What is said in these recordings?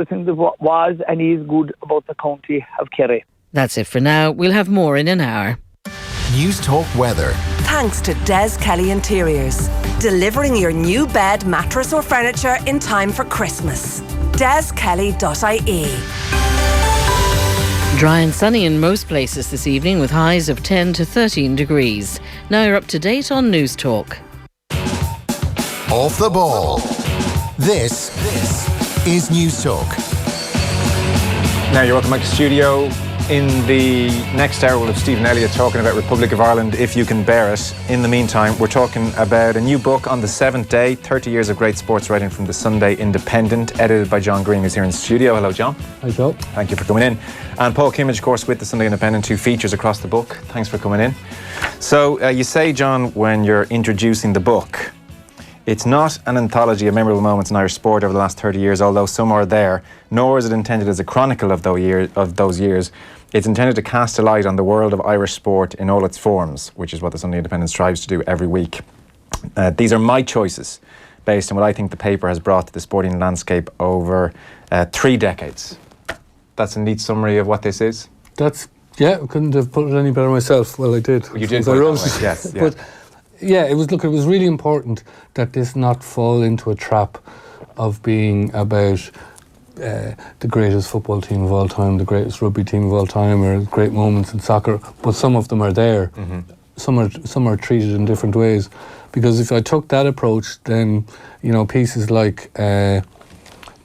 I think that what was and is good about the county of Kerry. That's it for now. We'll have more in an hour. News Talk Weather. Thanks to Des Kelly Interiors. Delivering your new bed, mattress or furniture in time for Christmas. DesKelly.ie. Dry and sunny in most places this evening with highs of 10 to 13 degrees. Now you're up to date on News Talk. Off the ball. This is News Talk. Now you're welcome back to studio. In the next hour, we'll have Stephen Elliott talking about Republic of Ireland, If You Can Bear It. In the meantime, we're talking about a new book, On the Seventh Day, 30 Years of Great Sports Writing from the Sunday Independent, edited by John Greene, who's here in studio. Hello, John. Hi, Joe. Thank you for coming in. And Paul Kimmage, of course, with the Sunday Independent, who features across the book. Thanks for coming in. So, you say, John, when you're introducing the book, it's not an anthology of memorable moments in Irish sport over the last 30 years, although some are there, nor is it intended as a chronicle of those years. It's intended to cast a light on the world of Irish sport in all its forms, which is what the Sunday Independent strives to do every week. These are my choices, based on what I think the paper has brought to the sporting landscape over 3 decades. That's a neat summary of what this is. I couldn't have put it any better myself. Well, I did. You did. I wrote it. Yes. Yeah. But yeah, it was really important that this not fall into a trap of being about the greatest football team of all time, the greatest rugby team of all time, or great moments in soccer. But some of them are there. Mm-hmm. Some are treated in different ways. Because if I took that approach, then pieces like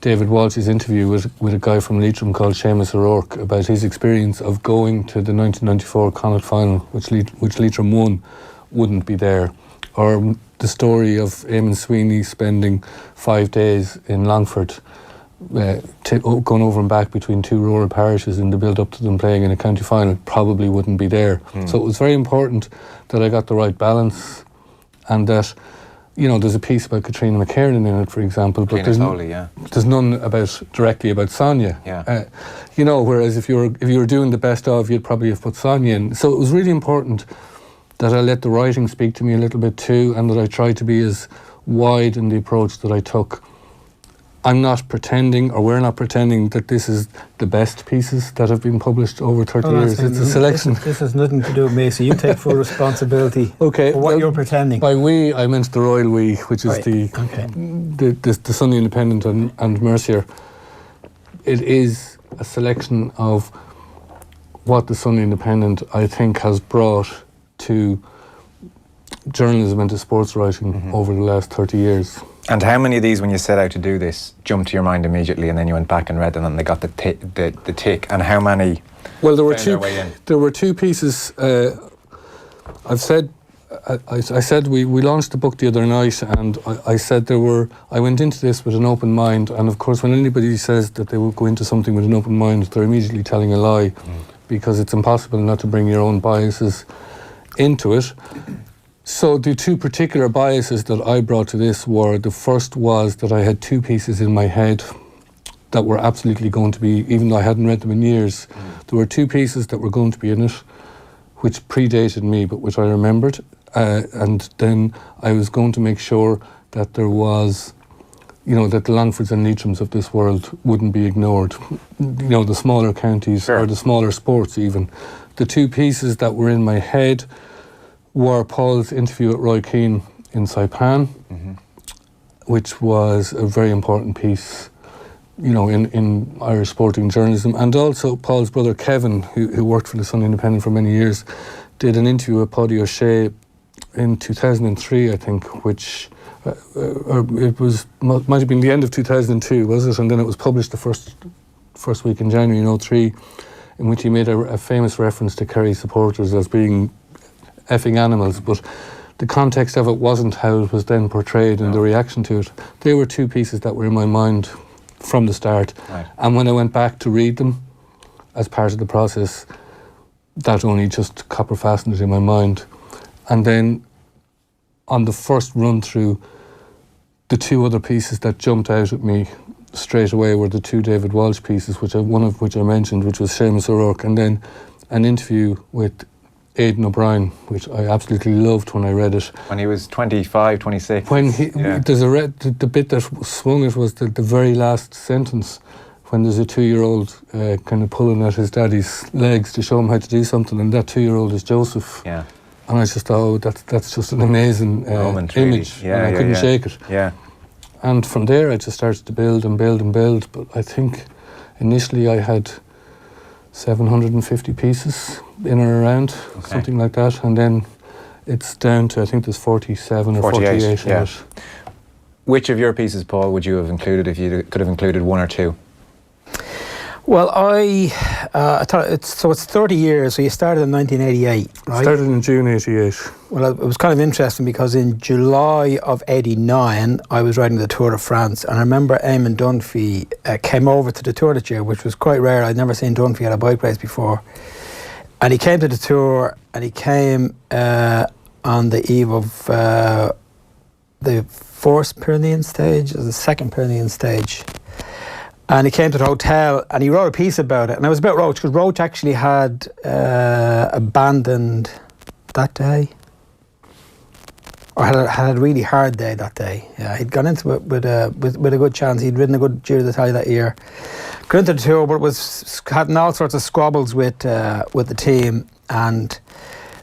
David Walsh's interview with a guy from Leitrim called Seamus O'Rourke about his experience of going to the 1994 Connacht final, which Leitrim won, wouldn't be there. Or the story of Eamon Sweeney spending 5 days in Longford, going over and back between 2 rural parishes in the build-up to them playing in a county final, probably wouldn't be there. So it was very important that I got the right balance, and that there's a piece about Katrina McKernan in it, for example, but there's none directly about Sonia. Yeah. Whereas if you were doing the best of, you'd probably have put Sonia in. So it was really important that I let the writing speak to me a little bit too, and that I tried to be as wide in the approach that I took. I'm not pretending, or we're not pretending, that this is the best pieces that have been published over 30 years. It's a selection. This has nothing to do with me, so you take full responsibility for what you're pretending. By we, I meant the Royal We, which is the Sunday Independent and Mercier. It is a selection of what the Sunday Independent, I think, has brought to journalism and to sports writing over the last 30 years. And how many of these, when you set out to do this, jumped to your mind immediately, and then you went back and read them and they got the tick? And how many? Well, there were two pieces. I said we launched the book the other night, and I said I went into this with an open mind, and of course when anybody says that they will go into something with an open mind, they're immediately telling a lie, because it's impossible not to bring your own biases into it. So the 2 particular biases that I brought to this were, the first was that I had 2 pieces in my head that were absolutely going to be, even though I hadn't read them in years, there were 2 pieces that were going to be in it, which predated me, but which I remembered. And then I was going to make sure that there was, that the Longfords and Leatrams of this world wouldn't be ignored. The smaller counties, or the smaller sports even. The 2 pieces that were in my head were Paul's interview with Roy Keane in Saipan, which was a very important piece, in Irish sporting journalism. And also Paul's brother Kevin, who worked for the Sunday Independent for many years, did an interview with Paddy O'Shea in 2003, I think, which it might have been the end of 2002, was it? And then it was published the first week in January 2003, in which he made a famous reference to Kerry supporters as being effing animals, but the context of it wasn't how it was then portrayed and the reaction to it. They were 2 pieces that were in my mind from the start. Right. And when I went back to read them as part of the process, that only just copper fastened it in my mind. And then on the first run through, the 2 other pieces that jumped out at me straight away were the 2 David Walsh pieces, one of which I mentioned, which was Seamus O'Rourke, and then an interview with Aidan O'Brien, which I absolutely loved when I read it. When he was 25, 26. When the bit that swung it was the very last sentence, when there's a 2-year-old kind of pulling at his daddy's legs to show him how to do something, and that 2-year-old is Joseph. Yeah. And I just thought, oh, that's just an amazing moment, image. Really. Yeah, and I couldn't shake it. Yeah. And from there, I just started to build and build and build. But I think initially I had 750 pieces in or around, something like that. And then it's down to, I think there's 47 or 48 in it. Which of your pieces, Paul, would you have included if you could have included one or two? Well, I thought it's 30 years, so you started in 1988, right? Started in June 88. Well, it was kind of interesting because in July of 89, I was riding the Tour de France, and I remember Eamon Dunphy came over to the Tour this year, which was quite rare. I'd never seen Dunphy at a bike race before. And he came to the Tour, and he came on the eve of the first Pyrenean stage, or the second Pyrenean stage. And he came to the hotel and he wrote a piece about it. And it was about Roach, because Roach actually had abandoned that day. Or had a really hard day that day. Yeah, he'd gone into it with a good chance. He'd ridden a good Giro d'Italia that year. Got into the Tour, but was having all sorts of squabbles with the team. And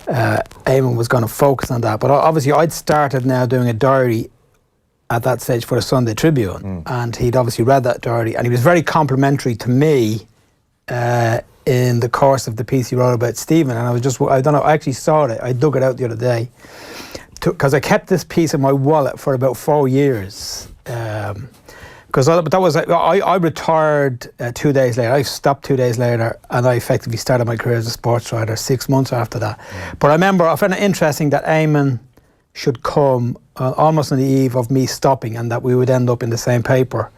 Eamon was going to focus on that. But obviously I'd started now doing a diary at that stage for the Sunday Tribune, and he'd obviously read that diary, and he was very complimentary to me in the course of the piece he wrote about Stephen. And I don't know, I actually saw it, I dug it out the other day, because I kept this piece in my wallet for about 4 years. But that was, I retired 2 days later. I stopped 2 days later, and I effectively started my career as a sports writer 6 months after that. But I remember, I found it interesting that Eamon should come almost on the eve of me stopping, and that we would end up in the same paper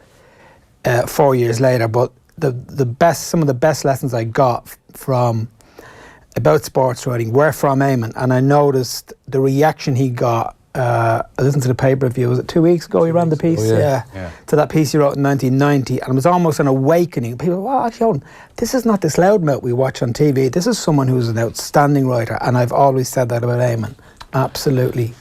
4 years later. But some of the best lessons I got about sports writing were from Eamon, and I noticed the reaction he got. I listened to the paper review, was it 2 weeks ago he ran the piece? To that piece he wrote in 1990, and it was almost an awakening. People were, actually, this is not this loudmouth we watch on TV, this is someone who's an outstanding writer, and I've always said that about Eamon. Absolutely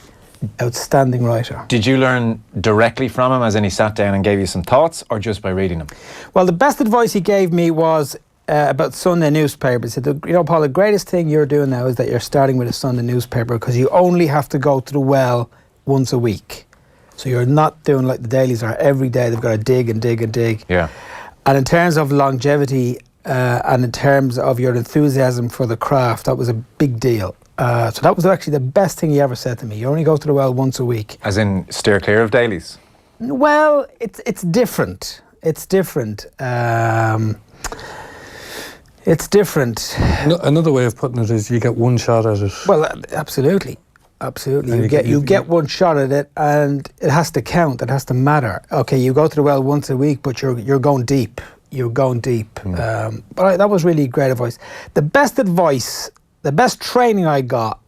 outstanding writer. Did you learn directly from him, as in he sat down and gave you some thoughts, or just by reading them? Well, the best advice he gave me was about Sunday newspapers. He said, Paul, the greatest thing you're doing now is that you're starting with a Sunday newspaper, because you only have to go to the well once a week. So you're not doing like the dailies are every day. They've got to dig and dig and dig. Yeah. And in terms of longevity and in terms of your enthusiasm for the craft, that was a big deal. So that was actually the best thing he ever said to me. You only go to the well once a week. As in, steer clear of dailies? Well, it's different. It's different. It's different. Another way of putting it is you get one shot at it. Well, absolutely. Absolutely. You get one shot at it, and it has to count. It has to matter. Okay, you go to the well once a week, but you're going deep. You're going deep. But that was really great advice. The best training I got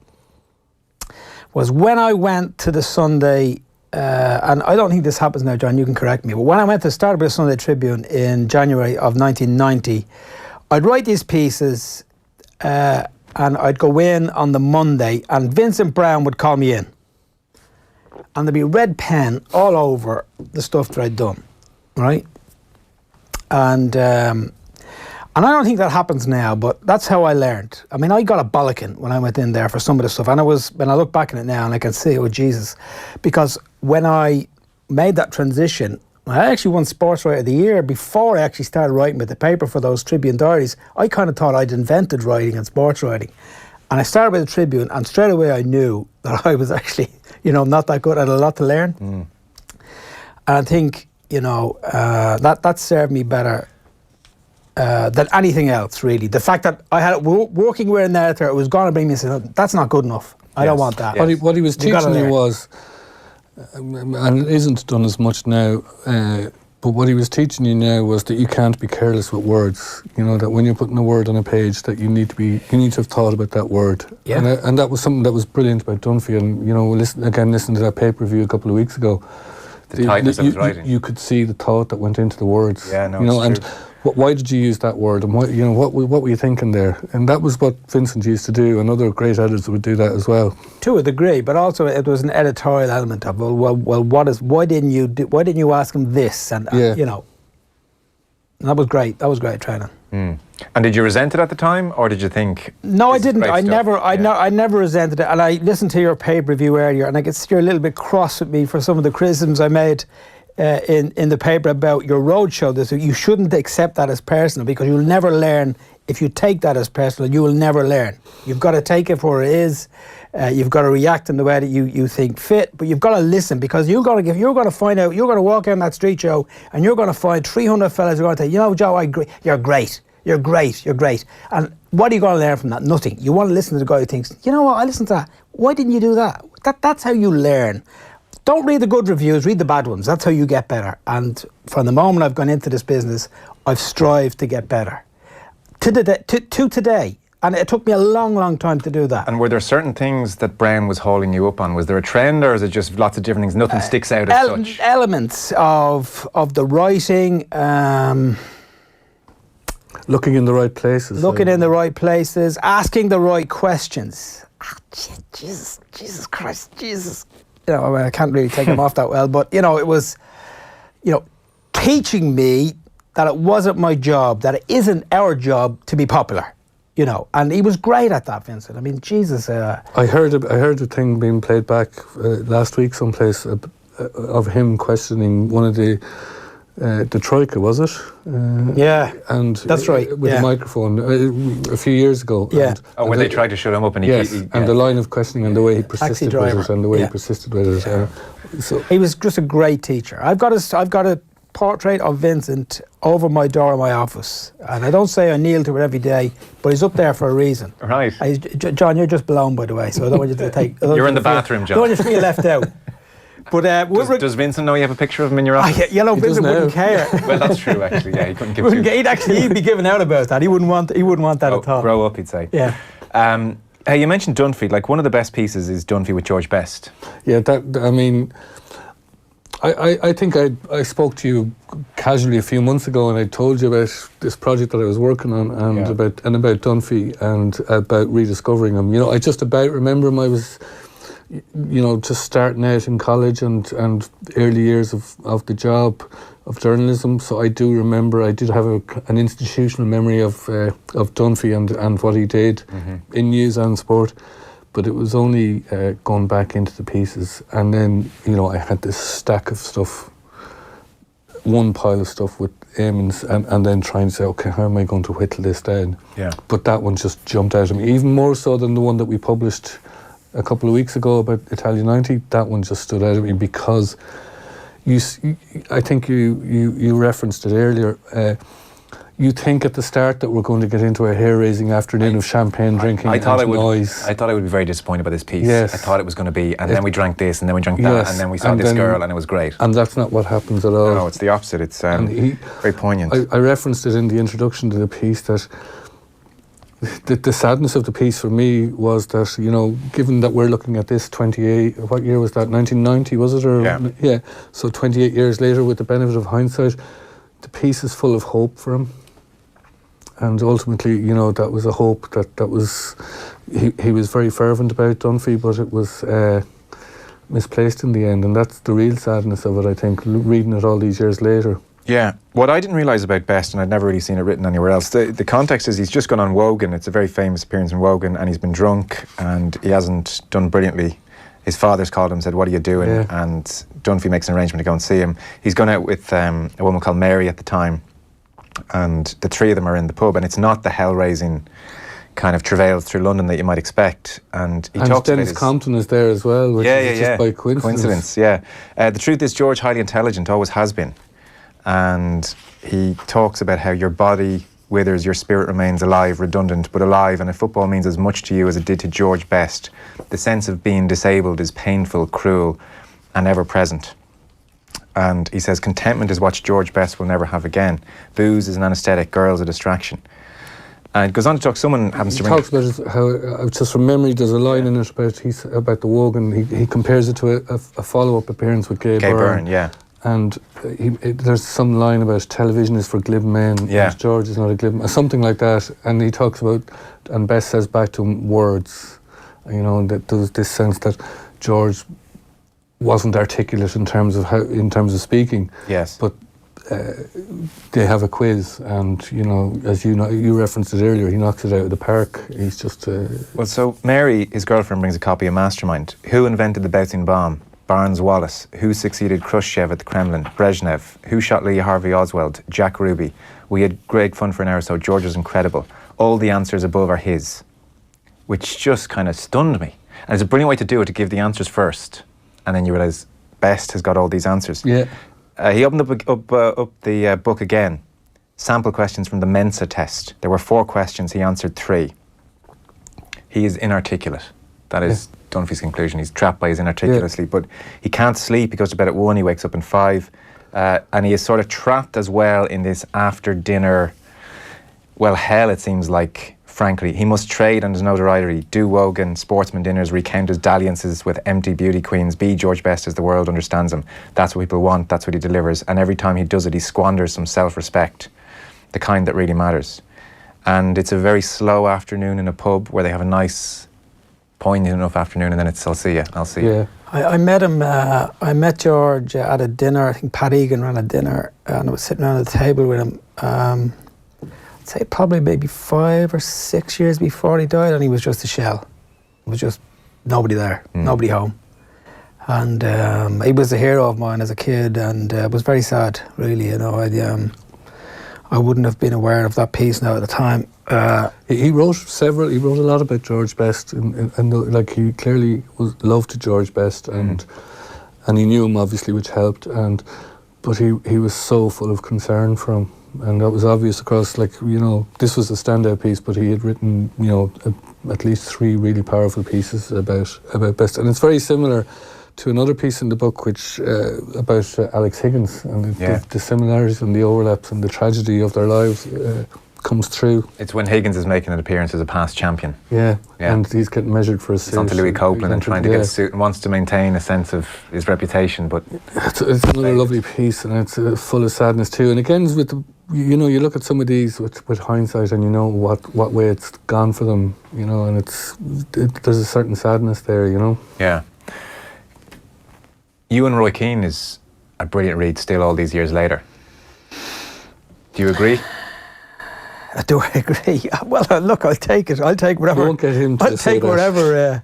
was when I went to the Sunday, and I don't think this happens now, John, you can correct me, but when I went to start with the Sunday Tribune in January of 1990, I'd write these pieces and I'd go in on the Monday, and Vincent Brown would call me in, and there'd be red pen all over the stuff that I'd done, right? And I don't think that happens now, but that's how I learned. I mean, I got a bollocking when I went in there for some of the stuff, and when I look back on it now, and I can see, oh Jesus, because when I made that transition, I actually won Sports Writer of the Year before I actually started writing with the paper for those Tribune diaries. I kind of thought I'd invented writing and sports writing. And I started with the Tribune, and straight away I knew that I was actually, not that good. I had a lot to learn. And I think, that served me better than anything else, really. The fact that I had working with an editor, it was going to bring me and say, that's not good enough. I don't want that. Yes. What he was teaching you was, and it isn't done as much now, but what he was teaching you now was that you can't be careless with words. That when you're putting a word on a page, that you need to have thought about that word. Yeah. And that was something that was brilliant about Dunphy. And listening to that paper review a couple of weeks ago, the tightness of his writing. You could see the thought that went into the words. Yeah, no, it's true. Why did you use that word, and what were you thinking there? And that was what Vincent used to do, and other great editors would do that as well. To a degree, but also it was an editorial element of why didn't you ask him this, and And that was great. That was great training. And did you resent it at the time, or did you think? No, I didn't. I I never resented it. And I listened to your paper review earlier, and I guess you're a little bit cross with me for some of the criticisms I made in the paper about your roadshow. That you shouldn't accept that as personal, because you'll never learn. If you take that as personal, you will never learn. You've got to take it for it is. You've got to react in the way that you think fit, but you've got to listen, because you're going to find out. You're going to walk out on that street show, and you're going to find 300 fellas who are going to say, you know, Joe, I agree. You're great. You're great. You're great. And what are you going to learn from that? Nothing. You want to listen to the guy who thinks, you know what, I listened to that. Why didn't you do that? That's how you learn. Don't read the good reviews, read the bad ones. That's how you get better. And from the moment I've gone into this business, I've strived to get better. To today. And it took me a long, long time to do that. And were there certain things that Brown was hauling you up on? Was there a trend, or is it just lots of different things? Nothing sticks out as such? Elements of the writing. Looking in the right places. Looking in the right places. Asking the right questions. Jesus Christ, Jesus. You know, I can't really take him off that well, but, you know, it was, you know, teaching me that it wasn't my job, that it isn't our job to be popular, you know. And he was great at that, Vincent. I mean, Jesus. I heard a thing being played back last week someplace of him questioning one of the Troika, was it? Yeah, and that's right. With a microphone a few years ago. Yeah. When they tried to shut him up, and the line of questioning and the way he persisted with it, and the way he persisted with it. So he was just a great teacher. I've got a portrait of Vincent over my door in my office, and I don't say I kneel to it every day, but he's up there for a reason. Right. John, you're just blown, by the way, so I don't want you to take. You're in the bathroom, John. I don't want you to feel left out. But does Vincent know you have a picture of him in your office? Vincent wouldn't care. Well, that's true, actually. Yeah, he couldn't give he'd be giving out about that. He wouldn't want that at all. Grow up, he'd say. Yeah. Hey, you mentioned Dunphy. Like, one of the best pieces is Dunphy with George Best. Yeah, I mean, I think I spoke to you casually a few months ago, and I told you about this project that I was working on, and about Dunphy, and about rediscovering him. You know, I just about remember him. I was, you know, just starting out in college and early years of the job of journalism. So I do remember, I did have an institutional memory of Dunphy and what he did in news and sport. But it was only going back into the pieces, and then, you know, I had this stack of stuff, one pile of stuff with Eamon's, and then trying to say, okay, how am I going to whittle this down? Yeah. But that one just jumped out at me, even more so than the one that we published a couple of weeks ago about Italia 90. That one just stood out at me because I think you referenced it earlier. You think at the start that we're going to get into a hair-raising afternoon of champagne drinking and noise. I thought I would be very disappointed by this piece. Yes. I thought it was going to be, and then we drank this, and then we drank that, and then we saw this girl, and it was great. And that's not what happens at all. No, it's the opposite. It's very poignant. I referenced it in the introduction to the piece that the sadness of the piece for me was that, you know, given that we're looking at this 28, what year was that, 1990, was it? Yeah. So 28 years later, with the benefit of hindsight, the piece is full of hope for him. And ultimately, you know, that was a hope that was... He was very fervent about Dunphy, but it was misplaced in the end. And that's the real sadness of it, I think, reading it all these years later. Yeah. What I didn't realise about Best, and I'd never really seen it written anywhere else, the context is he's just gone on Wogan. It's a very famous appearance in Wogan, and he's been drunk, and he hasn't done brilliantly. His father's called him and said, what are you doing? Yeah. And Dunphy makes an arrangement to go and see him. He's gone out with a woman called Mary at the time, and the three of them are in the pub, and it's not the hell-raising kind of travails through London that you might expect. And he talks Dennis about Compton is there as well, which is just by coincidence. The truth is, George, highly intelligent, always has been. And he talks about how your body withers, your spirit remains alive, redundant, but alive, and if football means as much to you as it did to George Best, the sense of being disabled is painful, cruel, and ever present. And he says, contentment is what George Best will never have again. Booze is an anaesthetic, girls a distraction. And it goes on to talk, someone happens to talks about how, just from memory, there's a line in it about the Wogan. He compares it to a follow-up appearance with Gay Byrne. And there's some line about television is for glib men, and George is not a glib man, something like that. And he talks about, and Best says back to him, words. You know, that there was this sense that George wasn't articulate in terms of speaking. Yes. But they have a quiz, and as you referenced it earlier, he knocks it out of the park. He's just well. So Mary, his girlfriend, brings a copy of Mastermind. Who invented the bouncing bomb? Barnes Wallace. Who succeeded Khrushchev at the Kremlin? Brezhnev. Who shot Lee Harvey Oswald? Jack Ruby. We had great fun for an hour or so. George was incredible. All the answers above are his, which just kind of stunned me. And it's a brilliant way to do it, to give the answers first, and then you realise Best has got all these answers. Yeah. He opened up the book again. Sample questions from the Mensa test. There were 4 questions. He answered 3. He is inarticulate. That is Dunphy's conclusion. He's trapped by his inarticulacy, but he can't sleep. He goes to bed at 1, he wakes up at 5. And he is sort of trapped as well in this after-dinner, hell it seems like, frankly. He must trade on his notoriety, do Wogan, sportsman dinners, recount his dalliances with empty beauty queens, be George Best as the world understands him. That's what people want, that's what he delivers. And every time he does it, he squanders some self-respect, the kind that really matters. And it's a very slow afternoon in a pub where they have a nice, poignant enough afternoon, and then it's, I'll see you. Yeah. I met him, I met George at a dinner. I think Pat Egan ran a dinner, and I was sitting around the table with him. I'd say probably maybe 5 or 6 years before he died, and he was just a shell. It was just nobody there, nobody home. And he was a hero of mine as a kid, and it was very sad, really. I wouldn't have been aware of that piece now at the time. He wrote a lot about George Best, and he clearly loved George Best, and he knew him obviously, which helped. But he was so full of concern for him, and that was obvious across. This was a standout piece, but he had written at least 3 really powerful pieces about Best, and it's very similar to another piece in the book, which about Alex Higgins, and the similarities and the overlaps and the tragedy of their lives comes through. It's when Higgins is making an appearance as a past champion. Yeah. And he's getting measured for a suit. He's on to Louis Copeland and trying to get a suit, and wants to maintain a sense of his reputation. But it's another lovely piece, and it's full of sadness too. And again, you look at some of these with hindsight, and you know what way it's gone for them, and there's a certain sadness there, Yeah. You and Roy Keane is a brilliant read still all these years later. Do you agree? Do I agree? Well, look, I'll take it. I'll take whatever. Won't get him to I'll take whatever.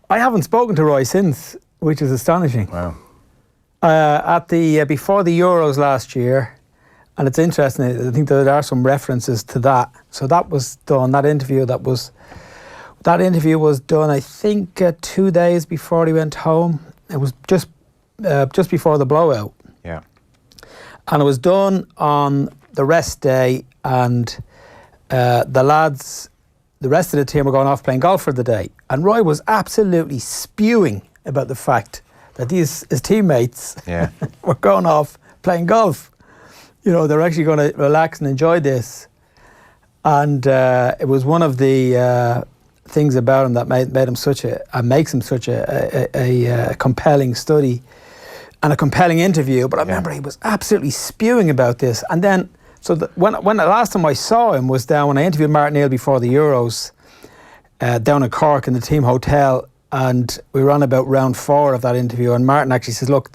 I haven't spoken to Roy since, which is astonishing. Wow. Before the Euros last year, and it's interesting. I think there are some references to that. So that was done. That interview was done. I think 2 days before he went home. It was just before the blowout. Yeah. And it was done on the rest day, and the lads, the rest of the team were going off playing golf for the day. And Roy was absolutely spewing about the fact that his teammates were going off playing golf. They're actually going to relax and enjoy this. And it was one of the things about him that made him makes him such a compelling study and a compelling interview. But I remember he was absolutely spewing about this. And then, when the last time I saw him was down when I interviewed Martin Neal before the Euros, down in Cork in the team hotel, and we were on about round 4 of that interview. And Martin actually says, "Look,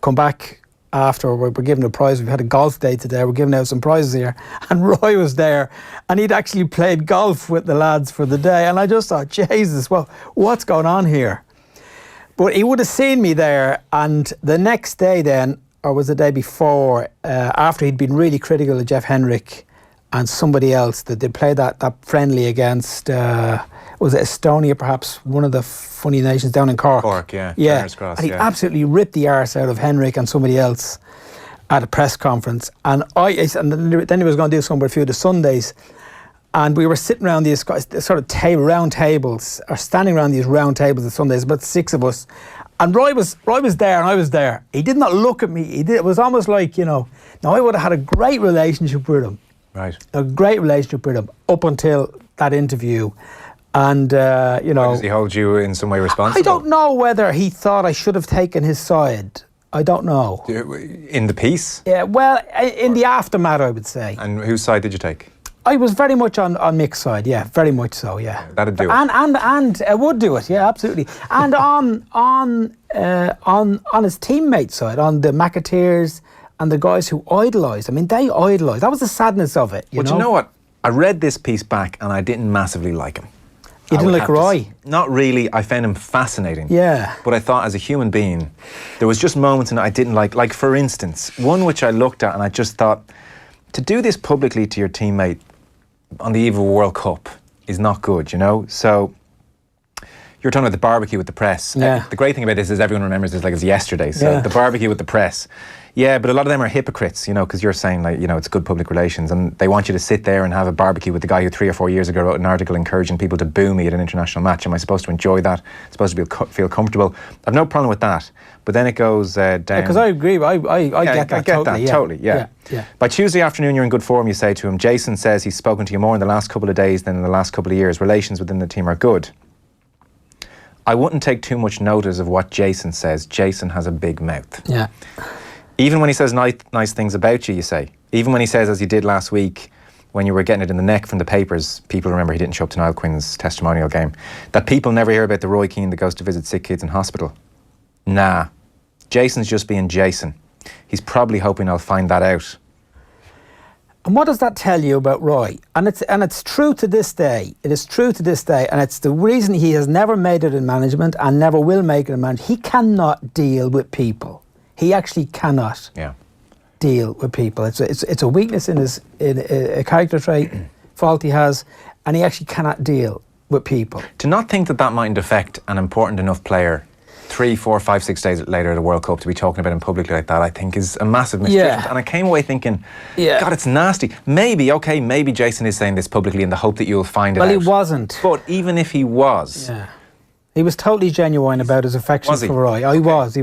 come back after, we're giving a prize. We've had a golf day today. We're giving out some prizes here." And Roy was there, and he'd actually played golf with the lads for the day. And I just thought, Jesus, well, what's going on here? But he would have seen me there, and the next day then, or was the day before, after he'd been really critical of Jeff Hendrick and somebody else, that they played that friendly against, was it Estonia, perhaps, one of the funny nations down in Cork? Cork, yeah. Yeah, Cross, and he absolutely ripped the arse out of Hendrick and somebody else at a press conference. And then he was going to do something with a few of the Sundays. And we were sitting around these sort of round tables, or standing around these round tables at Sundays, about 6 of us. And Roy was there and I was there. He did not look at me. It was almost like, now I would have had a great relationship with him. Right. A great relationship with him up until that interview. And, Why does he hold you in some way responsible? I don't know whether he thought I should have taken his side. I don't know. In the piece? Yeah, well, in the aftermath, I would say. And whose side did you take? I was very much on Mick's side, yeah, very much so, yeah. That'd do it. And I would do it, yeah, absolutely. And on his teammate side, on the McAteers and the guys who idolised. I mean, they idolised. That was the sadness of it. You know what? I read this piece back and I didn't massively like him. You didn't like Roy? Not really. I found him fascinating. Yeah. But I thought as a human being, there was just moments in it I didn't like. Like, for instance, one which I looked at and I just thought, to do this publicly to your teammate on the eve of a World Cup is not good, you know? So, you're talking about the barbecue with the press. Yeah. The great thing about this is everyone remembers this like it's yesterday. So, Yeah. the barbecue with the press. Yeah, but a lot of them are hypocrites, you know, because you're saying, like, you know, it's good public relations, and they want you to sit there and have a barbecue with the guy who 3 or 4 years ago wrote an article encouraging people to boo me at an international match. Am I supposed to enjoy that? Supposed to feel comfortable? I've no problem with that. But then it goes down. Because I agree. I get that. I get that, totally, yeah. By Tuesday afternoon, you're in good form, you say to him. Jason says he's spoken to you more in the last couple of days than in the last couple of years. Relations within the team are good. I wouldn't take too much notice of what Jason says. Jason has a big mouth. Yeah. Even when he says nice things about you, you say. Even when he says, as you did last week, when you were getting it in the neck from the papers, people remember he didn't show up to Niall Quinn's testimonial game, that people never hear about the Roy Keane that goes to visit sick kids in hospital. Nah. Jason's just being Jason. He's probably hoping I'll find that out. And what does that tell you about Roy? And it's true to this day. It is true to this day, and it's the reason he has never made it in management and never will make it in management. He cannot deal with people. He actually cannot deal with people. It's a weakness in a character trait, fault he has, and he actually cannot deal with people. To not think that mightn't affect an important enough player 3, 4, 5, 6 days later at a World Cup to be talking about him publicly like that, I think is a massive misjudgment. And I came away thinking, God, it's nasty. Maybe Jason is saying this publicly in the hope that you'll find it out. Well, he wasn't. But even if he was... He was totally genuine about his affection for Roy. Oh, he was.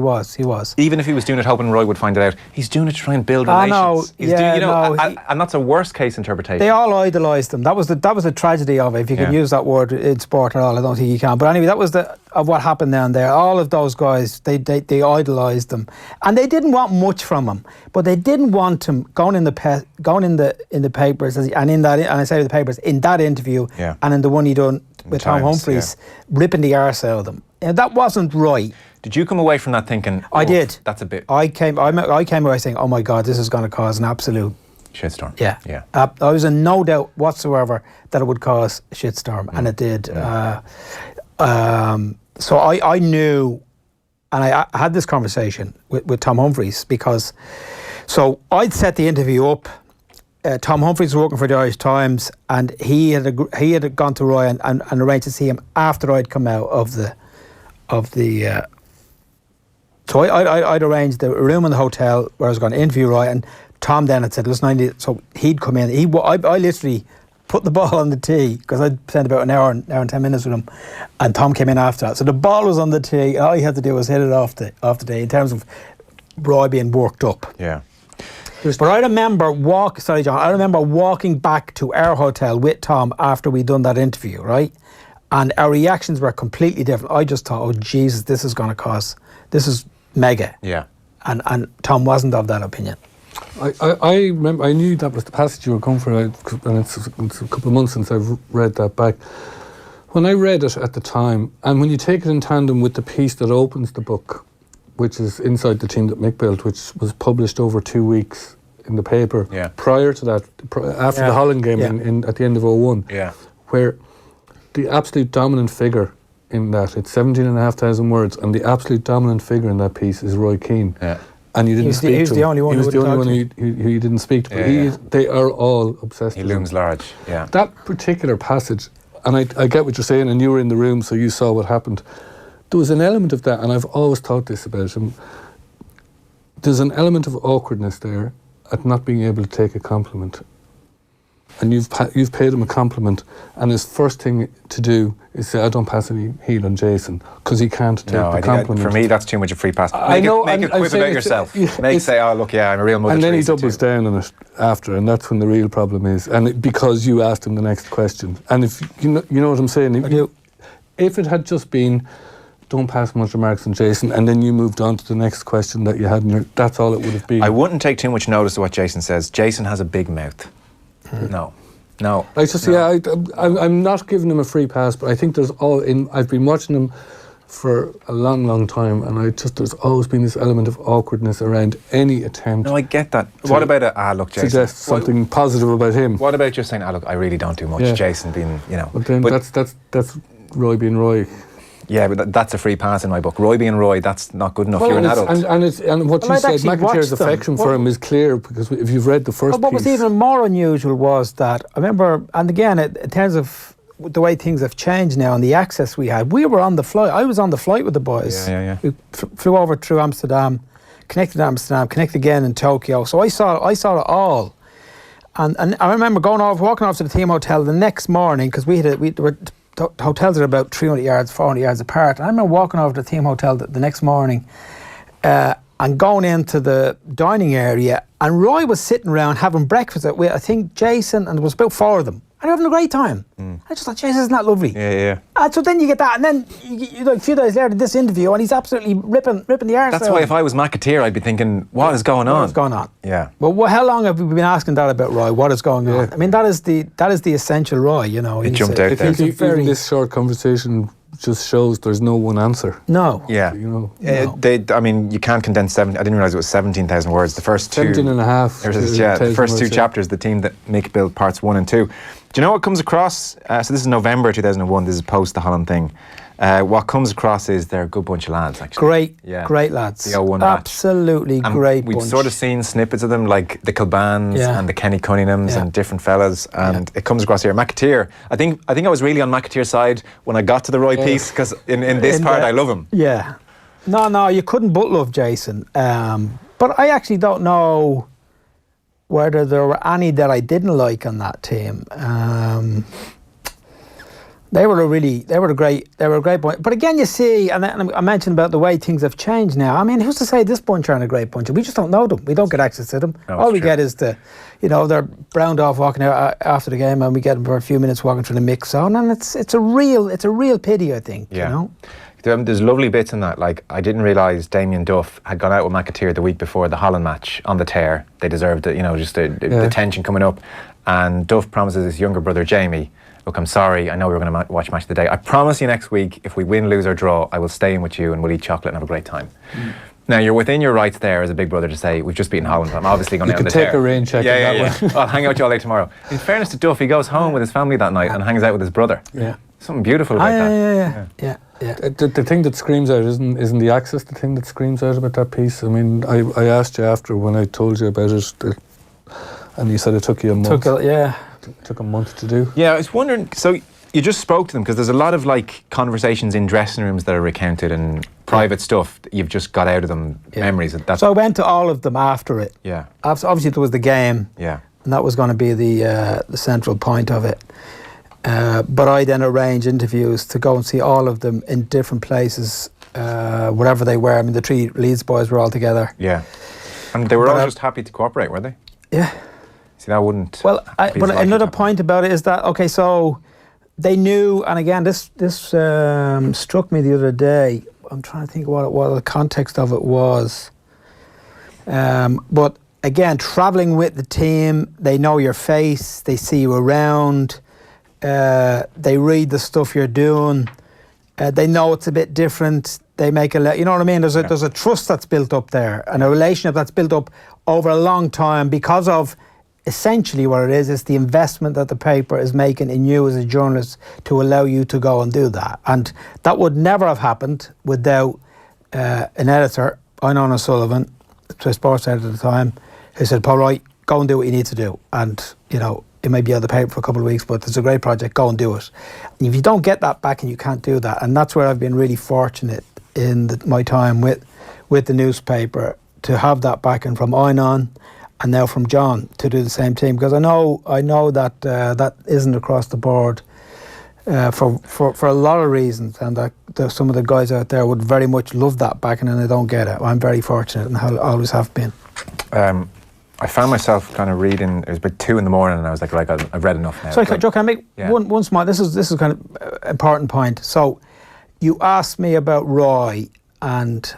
Even if he was doing it hoping Roy would find it out, he's doing it to try and build relations. And that's a worst case interpretation. They all idolised him. That was the tragedy of it, if you can use that word in sport at all. I don't think you can. But anyway, that was of what happened down there. All of those guys, they idolised him, and they didn't want much from him. But they didn't want him going in the papers, and I say the papers in that interview, and in the one he done with Tom Humphries, ripping the arse out of them. And that wasn't right. Did you come away from that thinking, I did. That's a bit... I came away saying, oh my God, this is going to cause an absolute... shitstorm. Yeah. I was in no doubt whatsoever that it would cause a shitstorm, and it did. So I knew, and I had this conversation with Tom Humphries, because... So I'd set the interview up. Tom Humphries was working for the Irish Times, and he had gone to Roy and arranged to see him after I'd come out of the. So I'd arranged the room in the hotel where I was going to interview Roy, and Tom then had said, "Listen, so he'd come in. I literally put the ball on the tee, because I'd spent about an hour and 10 minutes with him, and Tom came in after that. So the ball was on the tee, and all he had to do was hit it off the tee in terms of Roy being worked up. Yeah. But I remember walking back to our hotel with Tom after we'd done that interview, right? And our reactions were completely different. I just thought, oh Jesus, this is mega. Yeah. And Tom wasn't of that opinion. I remember, I knew that was the passage you were going for, and it's a couple of months since I've read that back. When I read it at the time, and when you take it in tandem with the piece that opens the book, which is Inside the Team that Mick built, which was published over 2 weeks in the paper prior to that, after the Holland game at the end of 2001, where the absolute dominant figure in that, it's 17,500 words, and the absolute dominant figure in that piece is Roy Keane. Yeah. And you didn't speak to him. He was the only one who you didn't speak to. They are all obsessed with him. He looms large, That particular passage, and I get what you're saying, and you were in the room, so you saw what happened. There was an element of that, and I've always thought this about him. There's an element of awkwardness there at not being able to take a compliment. And you've paid him a compliment, and his first thing to do is say, I don't pass any heat on Jason, because he can't take the compliment. For me, that's too much a free pass. Make it quip about yourself. Say, oh, look, I'm a real Mother Teresa. And then he doubles down on it after, and that's when the real problem is. And because you asked him the next question. And if you know what I'm saying, if it had just been, don't pass much remarks on Jason, and then you moved on to the next question that you had, that's all it would have been. I wouldn't take too much notice of what Jason says. Jason has a big mouth. No. I'm not giving him a free pass, but I think I've been watching him for a long time, and there's always been this element of awkwardness around any attempt. No, I get that. What about look, Jason? Suggest something positive about him. What about just saying, look, I really don't do much. Yeah. Jason being, But then that's Roy being Roy. Yeah, but that's a free pass in my book. Roy being Roy, that's not good enough. You're an adult. And what you said, McAteer's affection for him is clear, because if you've read the first piece... What was even more unusual was that, I remember, and again, in terms of the way things have changed now and the access we had, we were on the flight. I was on the flight with the boys. Yeah. We flew over through Amsterdam, connected again in Tokyo. So I saw it all. And I remember walking off to the team hotel the next morning, because the hotels are about 300 yards, 400 yards apart. And I remember walking over to the team hotel the next morning and going into the dining area, and Roy was sitting around having breakfast with, I think, Jason, and there was about 4 of them. And they're having a great time. I just thought, Jesus, isn't that lovely? Yeah. And so then you get that, and then a few days later, this interview, and he's absolutely ripping the arse. That's why if I was McAteer, I'd be thinking, what is going on? What is going on? Yeah. Well, how long have we been asking that about Roy? What is going on? I mean, that is the essential Roy, It jumped out there. Even this short conversation just shows there's no one answer. No. Yeah. No. You can't condense I didn't realise it was 17,000 words. The first 17 and a half. The first 2 chapters, the team that Mick built parts 1 and 2. Do you know what comes across? So this is November 2001. This is post the Holland thing. What comes across is they're a good bunch of lads, actually. Great lads. The 0-1 match. Absolutely great bunch. We've sort of seen snippets of them, like the Kilbans and the Kenny Cunninghams and different fellas, and it comes across here. McAteer, I think I was really on McAteer's side when I got to the Roy piece, because in this part I love him. Yeah. No, you couldn't but love Jason. But I actually don't know whether there were any that I didn't like on that team. They were a great bunch. But again, you see, and I mentioned about the way things have changed now. I mean, who's to say this bunch aren't a great bunch? We just don't know them. We don't get access to them. No, all we get is they're browned off walking out after the game, and we get them for a few minutes walking through the mix zone, and it's a real pity, I think. Yeah. You know? There's lovely bits in that. Like, I didn't realise Damien Duff had gone out with McAteer the week before the Holland match on the tear. They deserved it, just the tension coming up. And Duff promises his younger brother Jamie, look, I'm sorry, I know we were going to watch Match of the Day. I promise you next week, if we win, lose or draw, I will stay in with you and we'll eat chocolate and have a great time. Now, you're within your rights there as a big brother to say, we've just beaten Holland, I'm obviously going to end the tear. You can take a rain check that one. I'll hang out with you all day tomorrow. In fairness to Duff, he goes home with his family that night and hangs out with his brother. Yeah. Something beautiful about that. Yeah. The thing that screams out isn't the access the thing that screams out about that piece. I mean, I asked you after when I told you about it, and you said it took you a month. Took a month to do. Yeah, I was wondering, so you just spoke to them, because there's a lot of conversations in dressing rooms that are recounted and private stuff that you've just got out of them, memories. So I went to all of them after it. Yeah. Obviously there was the game. Yeah. And that was going to be the central point of it. But I then arranged interviews to go and see all of them in different places, wherever they were. I mean, the 3 Leeds boys were all together. Yeah. And they were all just happy to cooperate, were they? Yeah. See, that wouldn't... Well, but another point about it is that, okay, so they knew, and again, this struck me the other day. I'm trying to think what the context of it was. But again, travelling with the team, they know your face, they see you around, they read the stuff you're doing, they know it's a bit different, they make you know what I mean? There's a trust that's built up there, and a relationship that's built up over a long time because of essentially what it is the investment that the paper is making in you as a journalist to allow you to go and do that. And that would never have happened without an editor, Einan O'Sullivan, the sports editor at the time, who said, Paul, right, go and do what you need to do. And, it may be on the paper for a couple of weeks, but it's a great project, go and do it. And if you don't get that back and you can't do that, and that's where I've been really fortunate in my time with the newspaper to have that backing from Einan and now from John to do the same thing, because I know that that isn't across the board for a lot of reasons, and that some of the guys out there would very much love that backing and they don't get it. I'm very fortunate and I always have been. I found myself kind of reading, it was about 2 a.m, and I was like, right, I've read enough now. Sorry, Joe, can I make one small, this is kind of important point. So you asked me about Roy and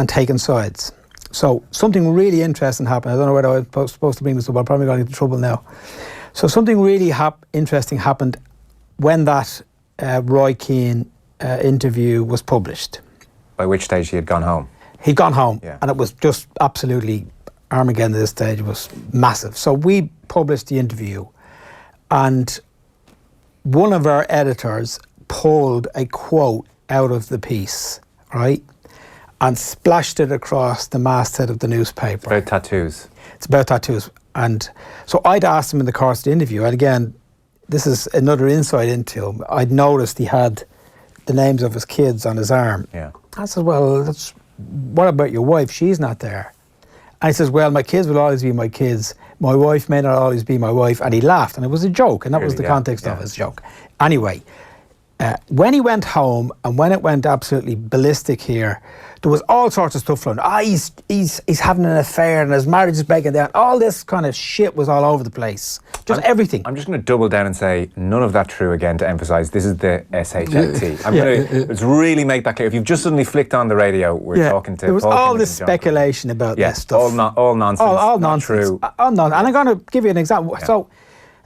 taking sides. So something really interesting happened. I don't know whether I was supposed to bring this up, I'm probably going into trouble now. So something really interesting happened when that Roy Keane interview was published. By which stage he had gone home. He'd gone home, Yeah. and it was just absolutely Armageddon at this stage. It was massive. So we published the interview, and one of our editors pulled a quote out of the piece, right, and splashed it across the masthead of the newspaper. About tattoos. It's about tattoos. And so I'd asked him in the course of the interview, and again, this is another insight into him. I'd noticed he had the names of his kids on his arm. Yeah. I said, well, what about your wife? She's not there. And he says, well, my kids will always be my kids. My wife may not always be my wife. And he laughed, and it was a joke, and that was the context of his joke. Anyway, when he went home, and when it went absolutely ballistic here, there was all sorts of stuff flowing. He's having an affair, and his marriage is breaking down. All this kind of shit was all over the place. Just everything. I'm just going to double down and say none of that true again to emphasise this is the SHFT. I'm going to let's really make that clear. If you've just suddenly flicked on the radio, we're talking to there was Paul all Kimmage this and John speculation about this stuff. all nonsense. All not nonsense. True. All nonsense. And I'm going to give you an example. Yeah. So,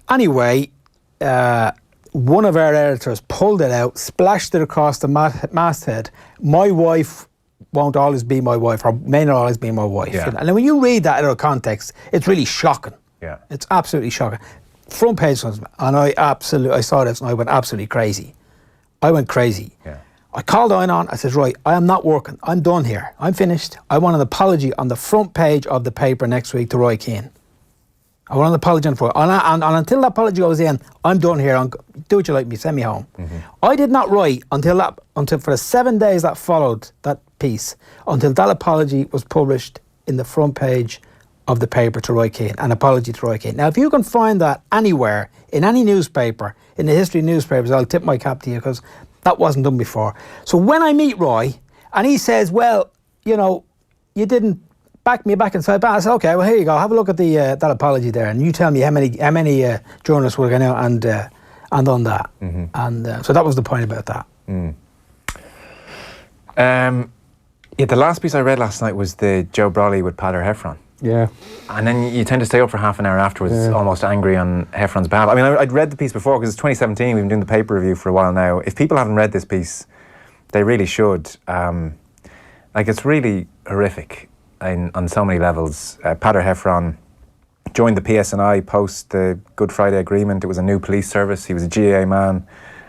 anyway, one of our editors pulled it out, splashed it across the masthead. My wife won't always be my wife, or may not always be my wife. Yeah. You know? And then when you read that out of context, it's really shocking. Yeah. It's absolutely shocking. Front page, and I saw this and I went absolutely crazy. I went crazy. Yeah. I called on. I said, right, I am not working. I'm done here. I'm finished. I want an apology on the front page of the paper next week to Roy Keane. I want an apology on the front. And until that apology goes in, I'm done here. Do what you like me. Send me home. Mm-hmm. I did not write until for the 7 days that followed that piece, until that apology was published in the front page of the paper to Roy Keane, an apology to Roy Keane. Now, if you can find that anywhere, in any newspaper, in the history of newspapers, I'll tip my cap to you, because that wasn't done before. So when I meet Roy, and he says, well, you know, you didn't back me back inside back, I said, okay, well, here you go, have a look at the that apology there, and you tell me how many journalists were going out and done that. Mm-hmm. And so that was the point about that. Mm. The last piece I read last night was the Joe Brolly with Pater Heffron. Yeah. And then you tend to stay up for half an hour afterwards, almost angry on Heffron's behalf. I mean, I'd read the piece before, because it's 2017, we've been doing the paper review for a while now. If people haven't read this piece, they really should. It's really horrific on so many levels. Pater Heffron joined the PSNI post the Good Friday Agreement. It was a new police service. He was a GAA man.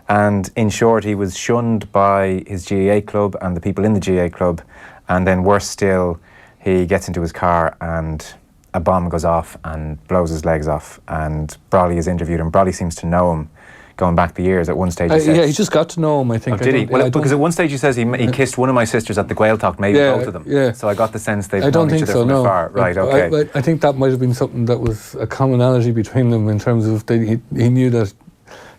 And in short, he was shunned by his GAA club and the people in the GAA club. And then worse still, he gets into his car and a bomb goes off and blows his legs off. And Brolly is interviewed, and Brolly seems to know him going back the years. At one stage he says... Yeah, he just got to know him, I think. Oh, did he? Well, because at one stage he says he kissed one of my sisters at the Gaeltacht, maybe both of them. Yeah. So I got the sense they've known each other from afar. Right, okay. I think that might have been something that was a commonality between them, in terms of he knew that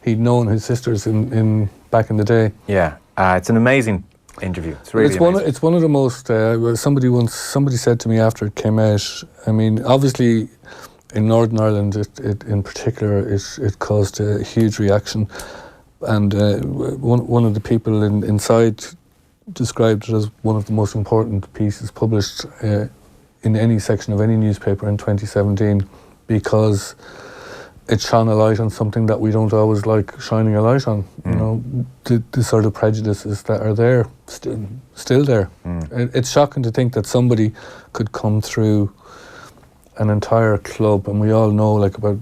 he'd known his sisters in back in the day. Yeah. It's an amazing interview. It's really amazing. It's one of the most... somebody said to me after it came out, I mean, obviously in Northern Ireland it in particular it caused a huge reaction, and one of the people inside described it as one of the most important pieces published in any section of any newspaper in 2017, because it shone a light on something that we don't always like shining a light on. You know, the sort of prejudices that are there, still there. It's shocking to think that somebody could come through an entire club, and we all know about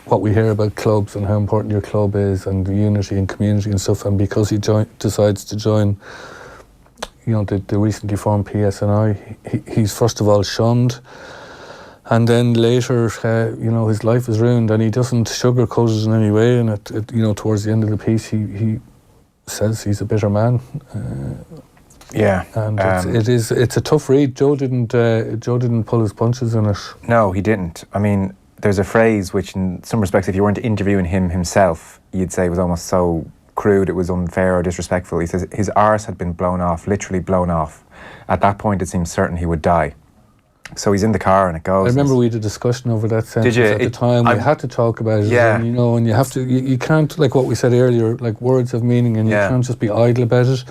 what we hear about clubs and how important your club is, and the unity and community and stuff, and because he decides to join, you know, the recently formed PSNI, he's first of all shunned. And then later, you know, his life is ruined, and he doesn't sugarcoat it in any way. And you know, towards the end of the piece, he says he's a bitter man. And it's a tough read. Joe didn't pull his punches in it. No, he didn't. I mean, there's a phrase which, in some respects, if you weren't interviewing him himself, you'd say was almost so crude it was unfair or disrespectful. He says his arse had been blown off, literally blown off. At that point, it seemed certain he would die. So he's in the car and it goes. I remember we had a discussion over that sentence at the time. We had to talk about it. Yeah. And, you know, and you have to, you can't, like what we said earlier, like words have meaning, and you can't just be idle about it.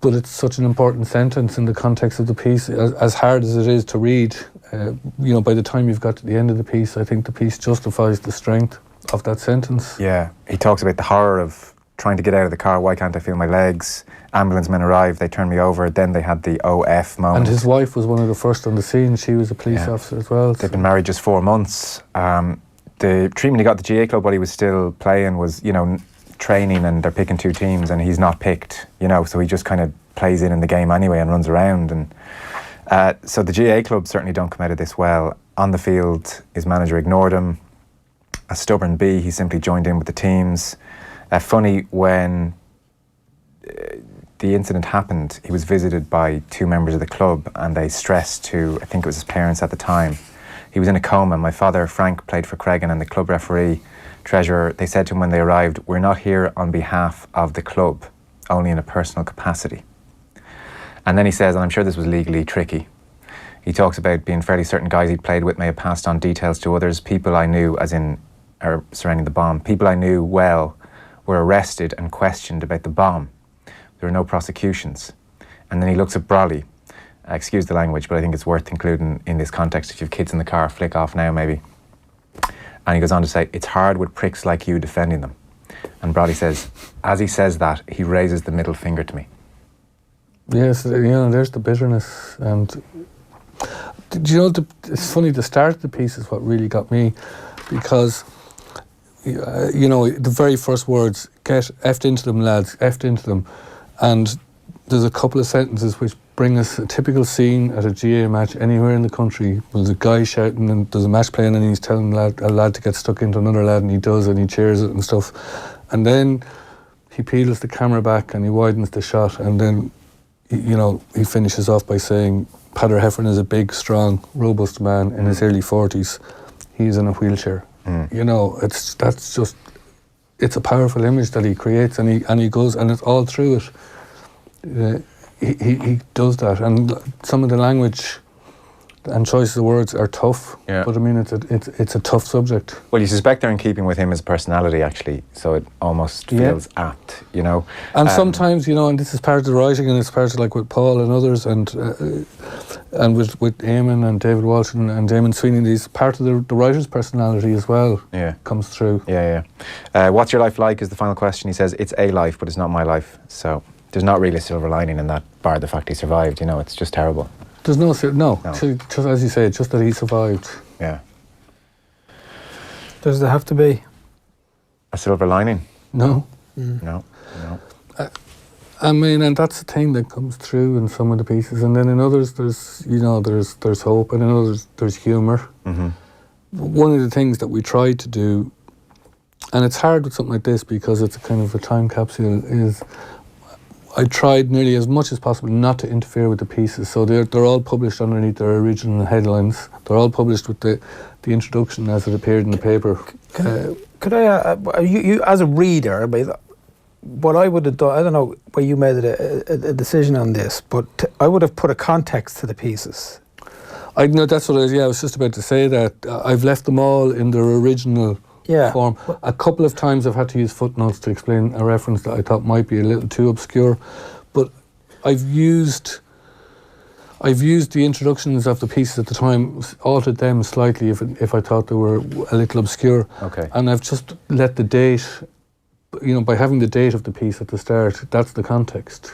But it's such an important sentence in the context of the piece, as hard as it is to read. You know, by the time you've got to the end of the piece, I think the piece justifies the strength of that sentence. Yeah. He talks about the horror of trying to get out of the car. Why can't I feel my legs? Ambulance men arrived, they turned me over. Then they had the OF moment. And his wife was one of the first on the scene. She was a police officer as well. They've been married just 4 months. The treatment he got at the GA club while he was still playing was, training, and they're picking 2 teams and he's not picked, so he just kind of plays in the game anyway and runs around. And so the GA club certainly don't come out of this well. On the field, his manager ignored him. A stubborn B, he simply joined in with the teams. Funny, when the incident happened, he was visited by 2 members of the club and they stressed to, I think it was his parents at the time, he was in a coma. My father, Frank, played for Cregan, and the club referee, treasurer, they said to him when they arrived, "We're not here on behalf of the club, only in a personal capacity." And then he says, and I'm sure this was legally tricky, he talks about being fairly certain guys he'd played with may have passed on details to others. People I knew, surrounding the bomb, people I knew well were arrested and questioned about the bomb. There were no prosecutions. And then he looks at Brolly. Excuse the language, but I think it's worth including in this context. If you have kids in the car, flick off now maybe. And he goes on to say, "It's hard with pricks like you defending them." And Brolly says, as he says that, he raises the middle finger to me. Yes, there's the bitterness. And it's funny, the start of the piece is what really got me, because the very first words, "Get effed into them, lads, effed into them." And there's a couple of sentences which bring us a typical scene at a GA match anywhere in the country. There's a guy shouting and there's a match playing and he's telling a lad to get stuck into another lad, and he does, and he cheers it and stuff. And then he peels the camera back and he widens the shot, and then he finishes off by saying, "Padder Heffern is a big, strong, robust man in his early 40s. He's in a wheelchair." It's a powerful image that he creates, and he goes, and it's all through it. He does that, and some of the language and choices of words are tough. Yeah. But I mean, it's a tough subject. Well, you suspect they're in keeping with him as personality, actually, so it almost feels apt, And sometimes, and this is part of the writing, and it's part of, like, with Paul and others, and with Eamon and David Walsh and Damon Sweeney, these part of the writer's personality as well comes through. Yeah. What's your life like is the final question. He says, "It's a life, but it's not my life." So there's not really a silver lining in that, bar the fact he survived. It's just terrible. There's no. Just as you say, just that he survived. Yeah. Does there have to be a silver lining? No. No. I mean, and that's the thing that comes through in some of the pieces, and then in others there's hope, and in others there's humour. Mm-hmm. One of the things that we tried to do, and it's hard with something like this because it's a kind of a time capsule, is I tried nearly as much as possible not to interfere with the pieces. So they're all published underneath their original headlines. They're all published with the introduction as it appeared in the paper. Could I, you as a reader, what I would have done, I don't know where you made a decision on this, but I would have put a context to the pieces. I was just about to say that. I've left them all in their original form. A couple of times I've had to use footnotes to explain a reference that I thought might be a little too obscure, but I've used the introductions of the pieces at the time, altered them slightly if I thought they were a little obscure. Okay. And I've just let the date, by having the date of the piece at the start, that's the context.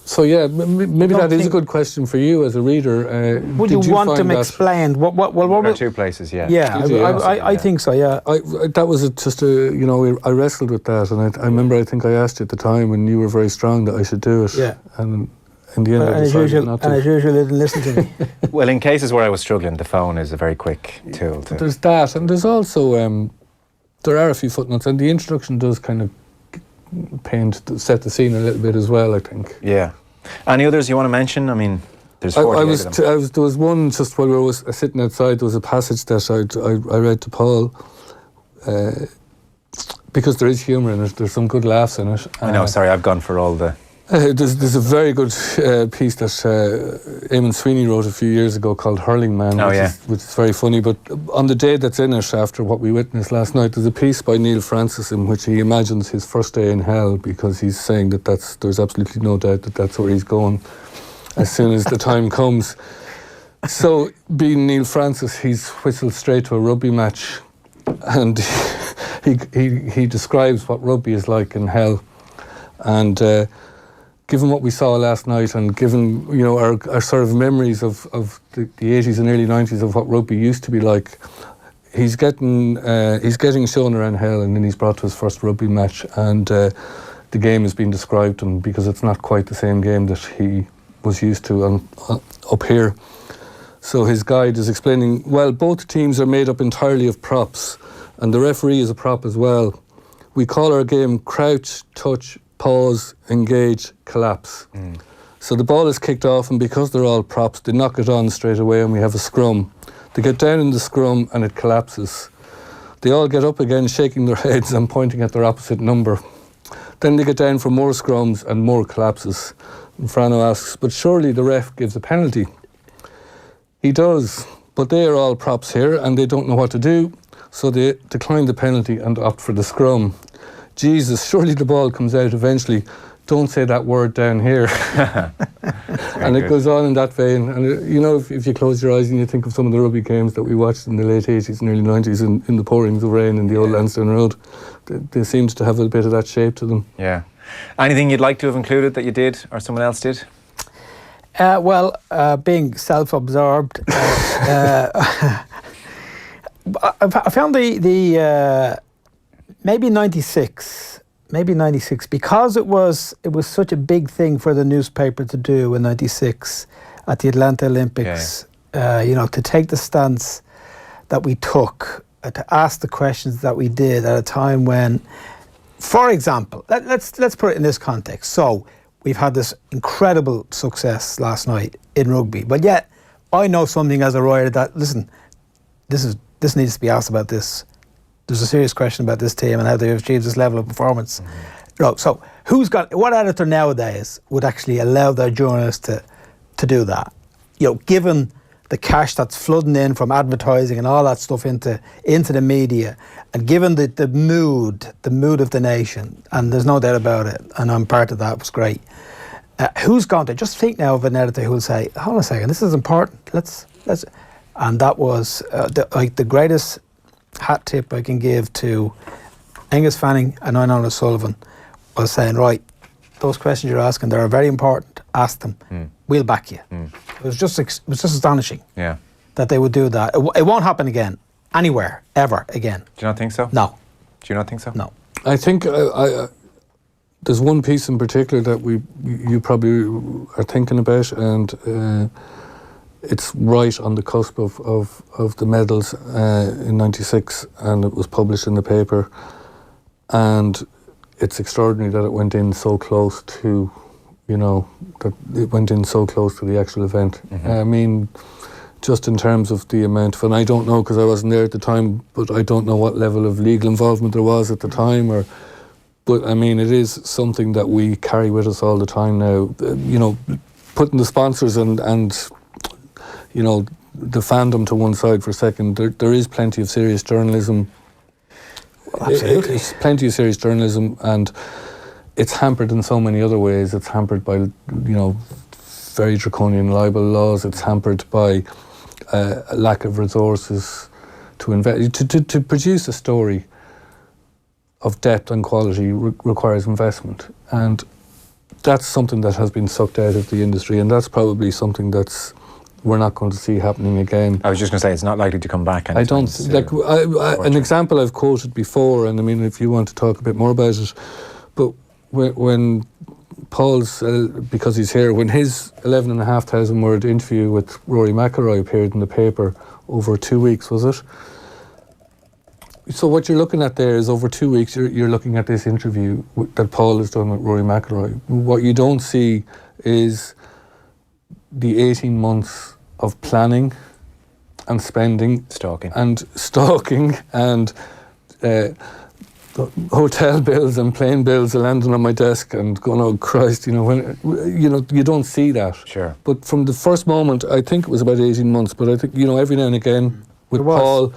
Maybe that is a good question for you as a reader. Would you want them explained? What were 2 places? Yeah. Yeah, I think so. Yeah. That was I wrestled with that, and I remember I think I asked you at the time, and you were very strong that I should do it. Yeah. And in the end, I decided not to. And as usual, they didn't listen to me. Well, in cases where I was struggling, the phone is a very quick tool. There's that, and there's also there are a few footnotes, and the introduction does kind of set the scene a little bit as well, I think. Yeah. Any others you want to mention? I mean, there's 48 of them. There was one just while we were sitting outside. There was a passage that I read to Paul because there is humour in it. There's some good laughs in it. I know. Sorry, I've gone for all the. There's a very good piece that Eamon Sweeney wrote a few years ago called Hurling Man, which is very funny. But on the day that's in it, after what we witnessed last night, there's a piece by Neil Francis in which he imagines his first day in hell, because he's saying that there's absolutely no doubt that that's where he's going as soon as the time comes. So, being Neil Francis, he's whistled straight to a rugby match, and he describes what rugby is like in hell, and given what we saw last night, and given our sort of memories of the 80s and early 90s of what rugby used to be like, he's getting shown around hell, and then he's brought to his first rugby match, and the game is being described to him because it's not quite the same game that he was used to up here. So his guide is explaining, well, both teams are made up entirely of props, and the referee is a prop as well. We call our game crouch, touch, pause, engage, collapse. So the ball is kicked off, and because they're all props, they knock it on straight away, and we have a scrum. They get down in the scrum and it collapses. They all get up again, shaking their heads and pointing at their opposite number. Then they get down for more scrums and more collapses. And Frano asks, but surely the ref gives a penalty? He does, but they are all props here and they don't know what to do, so they decline the penalty and opt for the scrum. Jesus, surely the ball comes out eventually. Don't say that word down here. And it goes on in that vein. And if you close your eyes and you think of some of the rugby games that we watched in the late 80s and early 90s in the pourings of rain in the old Lansdowne Road, they seemed to have a bit of that shape to them. Yeah. Anything you'd like to have included that you did or someone else did? Being self-absorbed, I found the maybe 96, because it was such a big thing for the newspaper to do in 96 at the Atlanta Olympics. To take the stance that we took, to ask the questions that we did at a time when, for example, let's put it in this context. So we've had this incredible success last night in rugby, but yet I know something as a writer that, listen, this needs to be asked about this. There's a serious question about this team and how they've achieved this level of performance. So what editor nowadays would actually allow their journalists to do that? Given the cash that's flooding in from advertising and all that stuff into the media, and given the mood of the nation, and there's no doubt about it, and I'm part of that, it was great. Who's going to just think now of an editor who'll say, hold on a second, this is important. Let's, and that was the greatest hat tip I can give to Angus Fanning and Einar O'Sullivan was saying, right, those questions you're asking, they're very important. Ask them. We'll back you. It was just astonishing. That they would do that. It won't happen again, anywhere, ever again. Do you not think so? No. Do you not think so? No. I think there's one piece in particular that you probably are thinking about, and it's right on the cusp of the medals in 96, and it was published in the paper, and it's extraordinary that it went in so close to, that it went in so close to the actual event. I mean, just in terms of the amount of, and I don't know because I wasn't there at the time, but I don't know what level of legal involvement there was at the time, but I mean, it is something that we carry with us all the time now. Putting the sponsors and the fandom to one side for a second, there is plenty of serious journalism. Absolutely. It's plenty of serious journalism, and it's hampered in so many other ways. It's hampered by, very draconian libel laws. It's hampered by a lack of resources to invest. To produce a story of depth and quality requires investment, and that's something that has been sucked out of the industry, and that's probably something we're not going to see happening again. I was just going to say, it's not likely to come back. I don't, an example I've quoted before, and I mean, if you want to talk a bit more about it, but when Paul's, because he's here, when his 11,500 word interview with Rory McIlroy appeared in the paper over 2 weeks, was it? So what you're looking at there is over 2 weeks, you're looking at this interview that Paul has done with Rory McIlroy. What you don't see is the 18 months of planning and spending, stalking and hotel bills and plane bills are landing on my desk and going, oh Christ, you don't see that. Sure. But from the first moment, I think it was about 18 months, but I think, every now and again with Paul,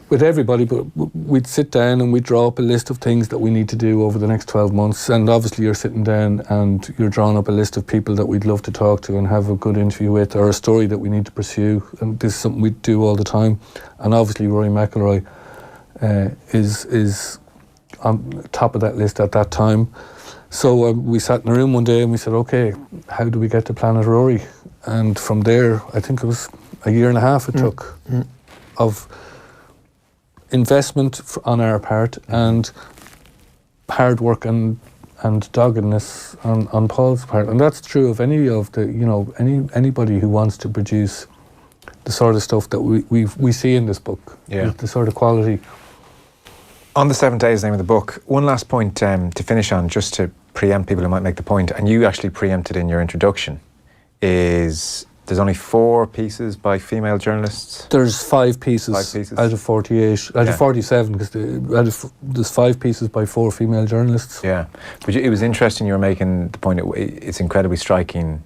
with everybody, but we'd sit down and we'd draw up a list of things that we need to do over the next 12 months. And obviously you're sitting down and you're drawing up a list of people that we'd love to talk to and have a good interview with, or a story that we need to pursue. And this is something we do all the time. And obviously Rory McIlroy, is on top of that list at that time. So we sat in a room one day and we said, okay, how do we get to Planet Rory? And from there, I think it was a year and a half it took of investment on our part and hard work and doggedness on Paul's part. And that's true of any of the, anybody who wants to produce the sort of stuff that we see in this book, the sort of quality. On the 7 days, name of the book, one last point to finish on, just to preempt people who might make the point, and you actually preempted in your introduction, is there's only 4 pieces by female journalists? There's 5 pieces, out of 48, out of 47, because there's 5 pieces by 4 female journalists. Yeah, but it was interesting you were making the point, it's incredibly striking.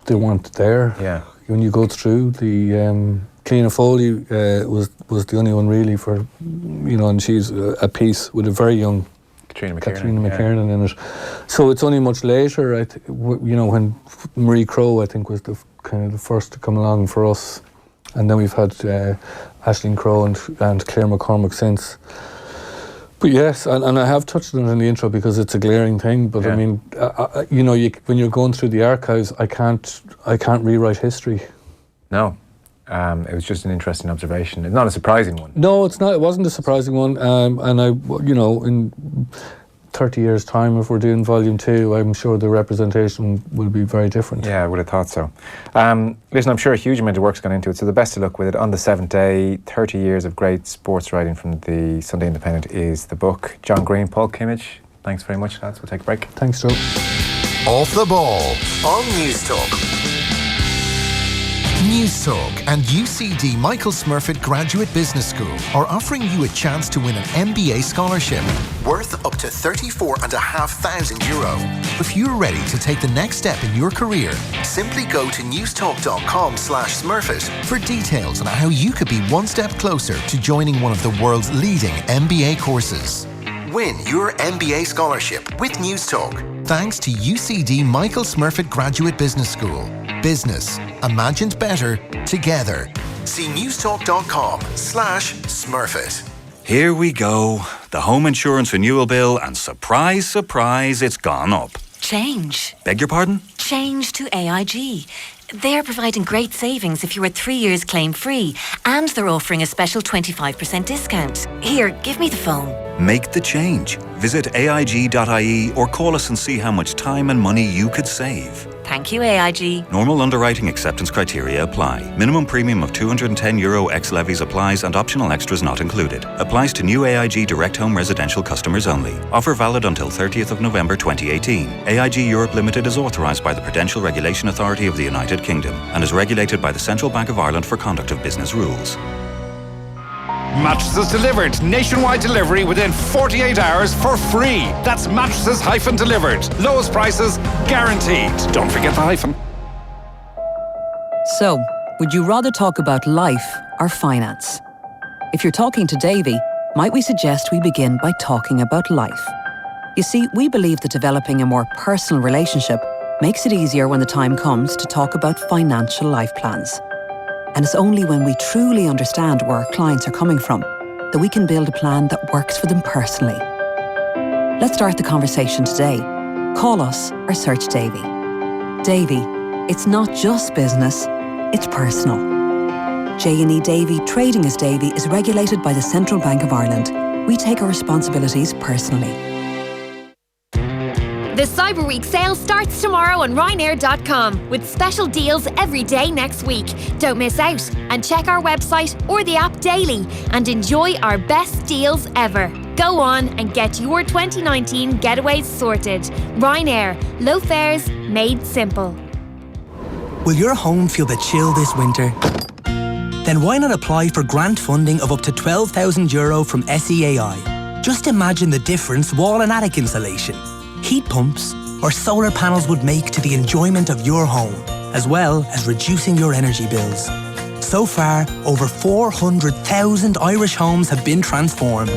They weren't there. Yeah. When you go through, the Clean Foley was the only one really for, and she's a piece with a very young Katrina McKiernan in it. So it's only much later, when Marie Crowe, I think, was the kind of the first to come along for us, and then we've had Aisling Crowe and Claire McCormick since. But yes, and I have touched on it in the intro because it's a glaring thing. But I mean, when you're going through the archives, I can't rewrite history. No. It was just an interesting observation. It's not a surprising one. No, it's not. It wasn't a surprising one. And in 30 years' time, if we're doing Volume 2, I'm sure the representation will be very different. Yeah, I would have thought so. Listen, I'm sure a huge amount of work's gone into it, so the best of luck with it. On the 7th day, 30 years of great sports writing from the Sunday Independent is the book. John Greene, Paul Kimmage, thanks very much, lads. We'll take a break. Thanks, Joe. Off the Ball on News Talk. News Talk and UCD Michael Smurfit Graduate Business School are offering you a chance to win an MBA scholarship worth up to €34,500. If you're ready to take the next step in your career, simply go to newstalk.com/Smurfit for details on how you could be one step closer to joining one of the world's leading MBA courses. Win your MBA scholarship with News Talk, thanks to UCD Michael Smurfit Graduate Business School. Business imagined better together. See newstalk.com/Smurfit. Here we go. The home insurance renewal bill, and surprise, surprise, it's gone up. Change. Beg your pardon? Change to AIG. They're providing great savings if you are 3 years claim-free, and they're offering a special 25% discount. Here, give me the phone. Make the change. Visit AIG.ie or call us and see how much time and money you could save. Thank you, AIG. Normal underwriting acceptance criteria apply. Minimum premium of €210 ex levies applies and optional extras not included. Applies to new AIG Direct Home residential customers only. Offer valid until 30th of November 2018. AIG Europe Limited is authorised by the Prudential Regulation Authority of the United Kingdom and is regulated by the Central Bank of Ireland for conduct of business rules. Mattresses delivered. Nationwide delivery within 48 hours for free. That's mattresses-delivered. Lowest prices guaranteed. Don't forget the hyphen. So, would you rather talk about life or finance? If you're talking to Davy, might we suggest we begin by talking about life? You see, we believe that developing a more personal relationship makes it easier when the time comes to talk about financial life plans. And it's only when we truly understand where our clients are coming from that we can build a plan that works for them personally. Let's start the conversation today. Call us or search Davy. Davy, it's not just business, it's personal. J&E Davy Trading as Davy is regulated by the Central Bank of Ireland. We take our responsibilities personally. The Cyber Week sale starts tomorrow on Ryanair.com with special deals every day next week. Don't miss out and check our website or the app daily and enjoy our best deals ever. Go on and get your 2019 getaways sorted. Ryanair, low fares made simple. Will your home feel the chill this winter? Then why not apply for grant funding of up to €12,000 from SEAI? Just imagine the difference wall and attic insulation, heat pumps or solar panels would make to the enjoyment of your home, as well as reducing your energy bills. So far, over 400,000 Irish homes have been transformed.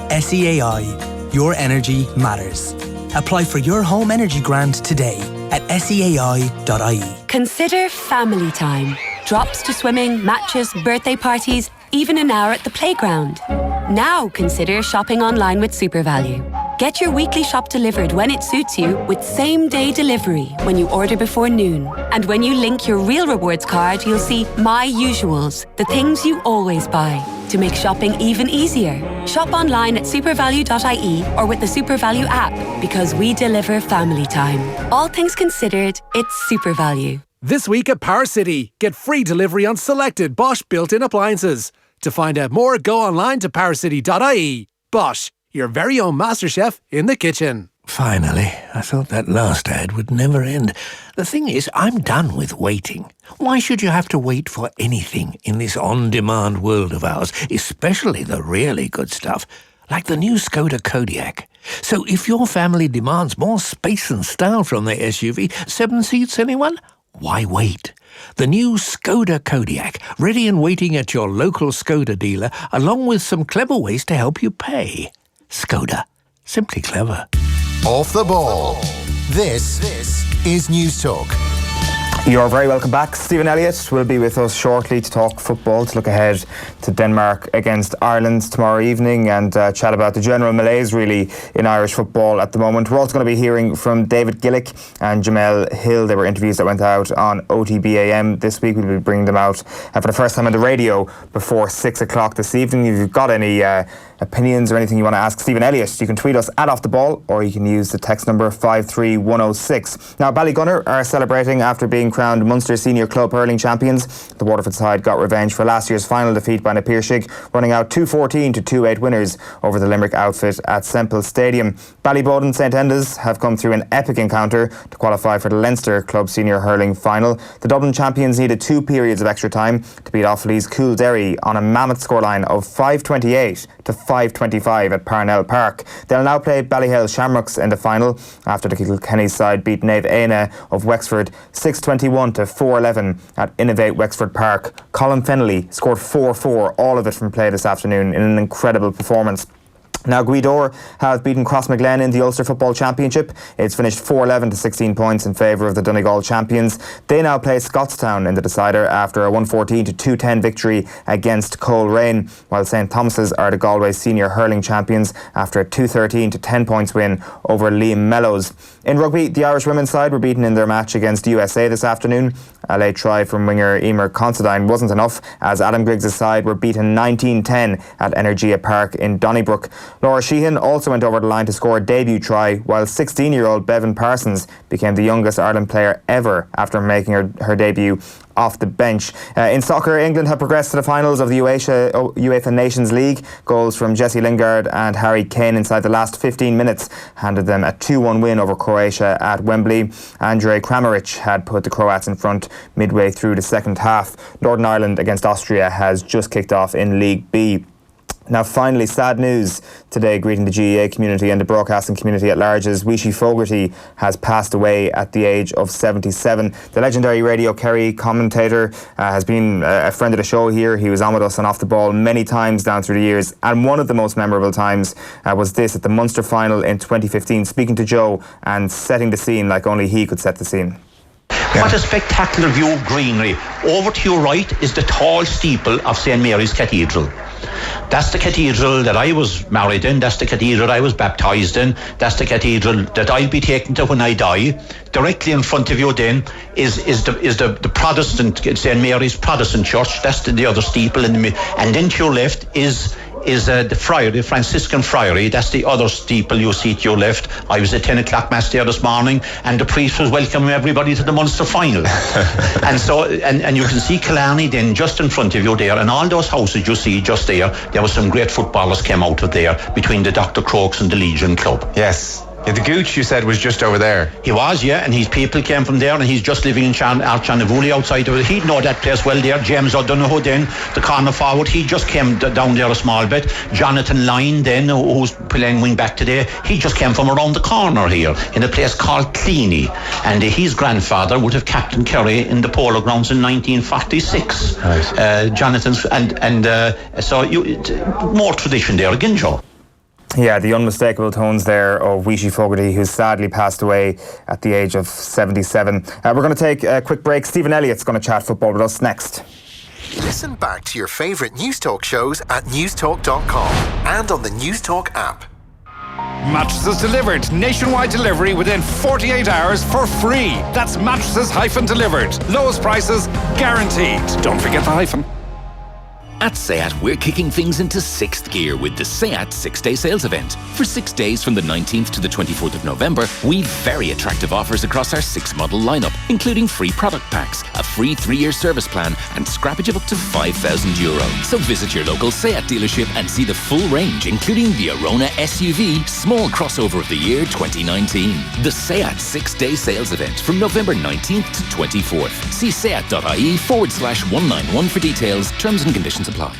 SEAI, your energy matters. Apply for your home energy grant today at seai.ie. Consider family time. Drops to swimming, matches, birthday parties, even an hour at the playground. Now consider shopping online with SuperValue. Get your weekly shop delivered when it suits you with same-day delivery when you order before noon. And when you link your Real Rewards card, you'll see My Usuals, the things you always buy, to make shopping even easier. Shop online at supervalue.ie or with the SuperValue app, because we deliver family time. All things considered, it's SuperValue. This week at Power City, get free delivery on selected Bosch built-in appliances. To find out more, go online to powercity.ie. Bosch, your very own master chef in the kitchen. Finally, I thought that last ad would never end. The thing is, I'm done with waiting. Why should you have to wait for anything in this on-demand world of ours, especially the really good stuff, like the new Skoda Kodiaq? So if your family demands more space and style from their SUV, 7 seats, anyone? Why wait? The new Skoda Kodiaq, ready and waiting at your local Skoda dealer, along with some clever ways to help you pay. Skoda. Simply clever. Off the ball. This is News Talk. You're very welcome back. Stephen Elliott will be with us shortly to talk football, to look ahead to Denmark against Ireland tomorrow evening and chat about the general malaise really in Irish football at the moment. We're also going to be hearing from David Gillick and Jamel Hill. They were interviews that went out on OTBAM this week. We'll be bringing them out for the first time on the radio before 6 o'clock this evening. If you've got any opinions or anything you want to ask Stephen Elliott, you can tweet us at Off The Ball, or you can use the text number 53106. Now, Ballygunner are celebrating after being crowned Munster Senior Club Hurling Champions. The Waterford side got revenge for last year's final defeat by Muircheartaigh, running out 2-14 to 2-8 winners over the Limerick outfit at Semple Stadium. Ballyboden St Enda's have come through an epic encounter to qualify for the Leinster Club Senior Hurling final. The Dublin champions needed 2 periods of extra time to beat Offaly's Coolderry on a mammoth scoreline of 5-28 to 5-25 at Parnell Park. They'll now play Ballyhale Shamrocks in the final after the Kilkenny side beat Nave Aina of Wexford 6-21 to 4-11 at Innovate Wexford Park. Colin Fennelly scored 4-4, all of it from play this afternoon in an incredible performance. Now, Guidor have beaten Crossmaglen in the Ulster Football Championship. It's finished 4-11 to 16 points in favour of the Donegal champions. They now play Scottstown in the decider after a 114 to 210 victory against Coleraine, while St Thomas's are the Galway Senior Hurling champions after a 213 to 10 points win over Liam Mellows. In rugby, the Irish women's side were beaten in their match against USA this afternoon. A late try from winger Emer Considine wasn't enough, as Adam Griggs' side were beaten 19-10 at Energia Park in Donnybrook. Laura Sheehan also went over the line to score a debut try, while 16-year-old Bevan Parsons became the youngest Ireland player ever after making her debut off the bench. In soccer, England have progressed to the finals of the UEFA Nations League. Goals from Jesse Lingard and Harry Kane inside the last 15 minutes handed them a 2-1 win over Croatia at Wembley. Andrej Kramaric had put the Croats in front midway through the second half. Northern Ireland against Austria has just kicked off in League B. Now, finally, sad news today greeting the GEA community and the broadcasting community at large as Weeshie Fogarty has passed away at the age of 77. The legendary Radio Kerry commentator has been a friend of the show here. He was on with us and Off the Ball many times down through the years, and one of the most memorable times was this at the Munster final in 2015, speaking to Joe and setting the scene like only he could set the scene. Yeah. What a spectacular view of greenery. Over to your right is the tall steeple of St. Mary's Cathedral. That's the cathedral that I was married in. That's the cathedral I was baptised in. That's the cathedral that I'll be taken to when I die. Directly in front of you then is the Protestant, St. Mary's Protestant Church. That's the other steeple. And then to your left is the friary, the Franciscan friary. That's the other steeple you see to your left. I was at 10 o'clock mass there this morning, and the priest was welcoming everybody to the Munster final. and you can see Killarney then just in front of you there, and all those houses you see just there was some great footballers came out of there between the Dr. Crokes and the Legion Club. Yes. Yeah, the Gooch, you said, was just over there. He was, yeah, and his people came from there, and he's just living in Archanavuli outside of it. He'd know that place well there. James O'Donoghue then, the corner forward, he just came down there a small bit. Jonathan Lyne then, who's playing wing back today, he just came from around the corner here in a place called Cleany, and his grandfather would have captained Kerry in the polo grounds in 1946. Right. Jonathan's, so more tradition there again, Joe. Yeah, the unmistakable tones there of Weeshie Fogarty, who sadly passed away at the age of 77. We're going to take a quick break. Stephen Elliott's going to chat football with us next. Listen back to your favourite News Talk shows at newstalk.com and on the News Talk app. Mattresses delivered. Nationwide delivery within 48 hours for free. That's mattresses-delivered. Lowest prices guaranteed. Don't forget the hyphen. At SEAT, we're kicking things into sixth gear with the SEAT 6-day sales event. For 6 days from the 19th to the 24th of November, we've very attractive offers across our 6-model lineup, including free product packs, a free 3-year service plan, and scrappage of up to €5,000. So visit your local SEAT dealership and see the full range, including the Arona SUV, small crossover of the year 2019. The SEAT 6-day sales event from November 19th to 24th. See seat.ie/191 for details, terms and conditions apply.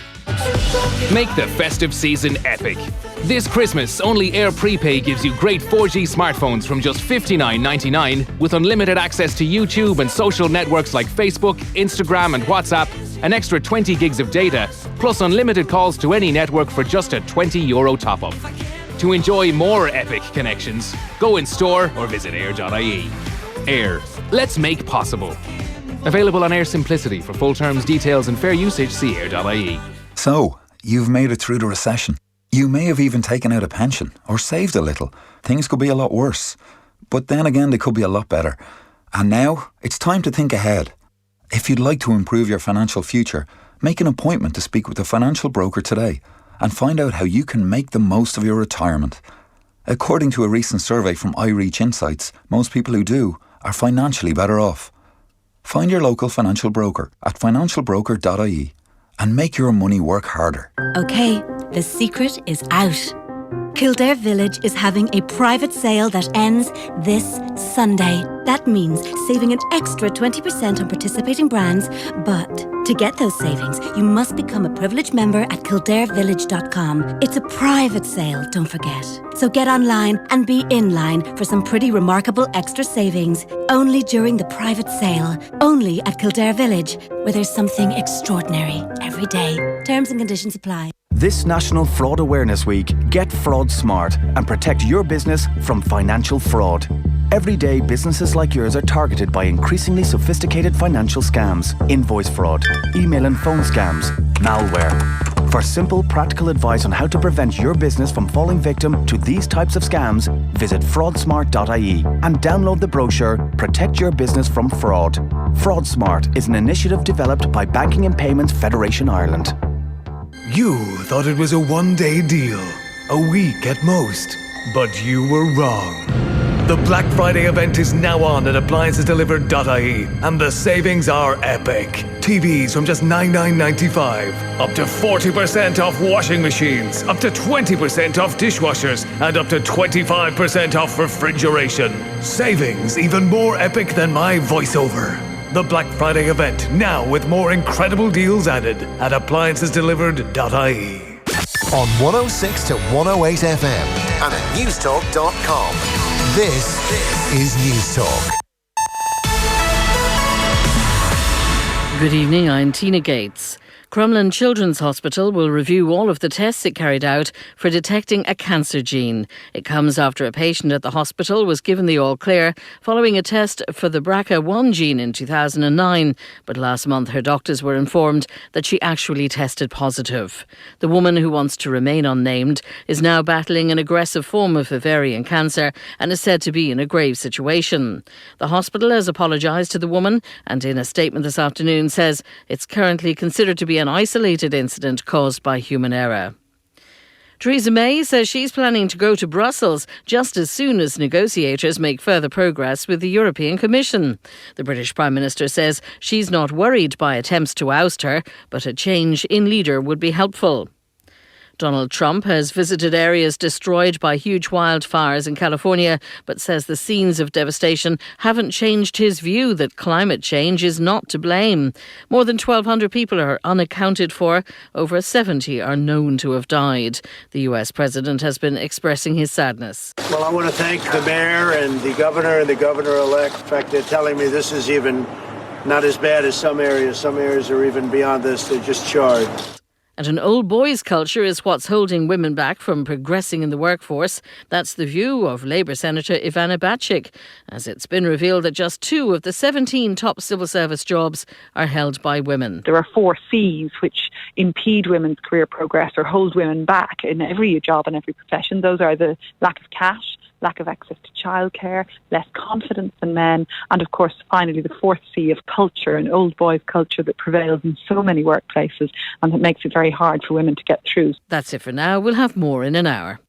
Make the festive season epic. This Christmas, only Air Prepay gives you great 4G smartphones from just $59.99 with unlimited access to YouTube and social networks like Facebook, Instagram and WhatsApp, an extra 20 gigs of data, plus unlimited calls to any network for just a €20 top-up. To enjoy more epic connections, go in store or visit air.ie. Air. Let's make possible. Available on Air Simplicity. For full terms, details and fair usage, see air.ie. So, you've made it through the recession. You may have even taken out a pension or saved a little. Things could be a lot worse. But then again, they could be a lot better. And now, it's time to think ahead. If you'd like to improve your financial future, make an appointment to speak with a financial broker today and find out how you can make the most of your retirement. According to a recent survey from iReach Insights, most people who do are financially better off. Find your local financial broker at financialbroker.ie and make your money work harder. Okay, the secret is out. Kildare Village is having a private sale that ends this Sunday. That means saving an extra 20% on participating brands, but to get those savings, you must become a privileged member at kildarevillage.com. It's a private sale, don't forget. So get online and be in line for some pretty remarkable extra savings. Only during the private sale. Only at Kildare Village, where there's something extraordinary every day. Terms and conditions apply. This National Fraud Awareness Week, get fraud smart and protect your business from financial fraud. Every day, businesses like yours are targeted by increasingly sophisticated financial scams, invoice fraud, email and phone scams, malware. For simple, practical advice on how to prevent your business from falling victim to these types of scams, visit fraudsmart.ie and download the brochure, Protect Your Business from Fraud. Fraud Smart is an initiative developed by Banking and Payments Federation Ireland. You thought it was a one-day deal, a week at most, but you were wrong. The Black Friday event is now on at appliancesdelivered.ie and the savings are epic. TVs from just $99.95, up to 40% off washing machines, up to 20% off dishwashers, and up to 25% off refrigeration. Savings even more epic than my voiceover. The Black Friday event, now with more incredible deals added at appliancesdelivered.ie. On 106 to 108 FM and at newstalk.com. This is News Talk. Good evening, I'm Tina Gates. Crumlin Children's Hospital will review all of the tests it carried out for detecting a cancer gene. It comes after a patient at the hospital was given the all clear following a test for the BRCA1 gene in 2009. But last month her doctors were informed that she actually tested positive. The woman, who wants to remain unnamed, is now battling an aggressive form of ovarian cancer and is said to be in a grave situation. The hospital has apologised to the woman and in a statement this afternoon says it's currently considered to be an isolated incident caused by human error. Theresa May says she's planning to go to Brussels just as soon as negotiators make further progress with the European Commission. The British Prime Minister says she's not worried by attempts to oust her, but a change in leader would be helpful. Donald Trump has visited areas destroyed by huge wildfires in California, but says the scenes of devastation haven't changed his view that climate change is not to blame. More than 1,200 people are unaccounted for. Over 70 are known to have died. The US president has been expressing his sadness. Well, I want to thank the mayor and the governor-elect. In fact, they're telling me this is even not as bad as some areas. Some areas are even beyond this. They're just charred. And an old boys culture is what's holding women back from progressing in the workforce. That's the view of Labour Senator Ivana Bacik, as it's been revealed that just 2 of the 17 top civil service jobs are held by women. There are 4 C's which impede women's career progress or hold women back in every job and every profession. Those are the lack of cash, lack of access to childcare, less confidence than men, and of course finally the 4th C of culture, an old boys culture that prevails in so many workplaces and that makes it very hard for women to get through. That's it for now. We'll have more in an hour.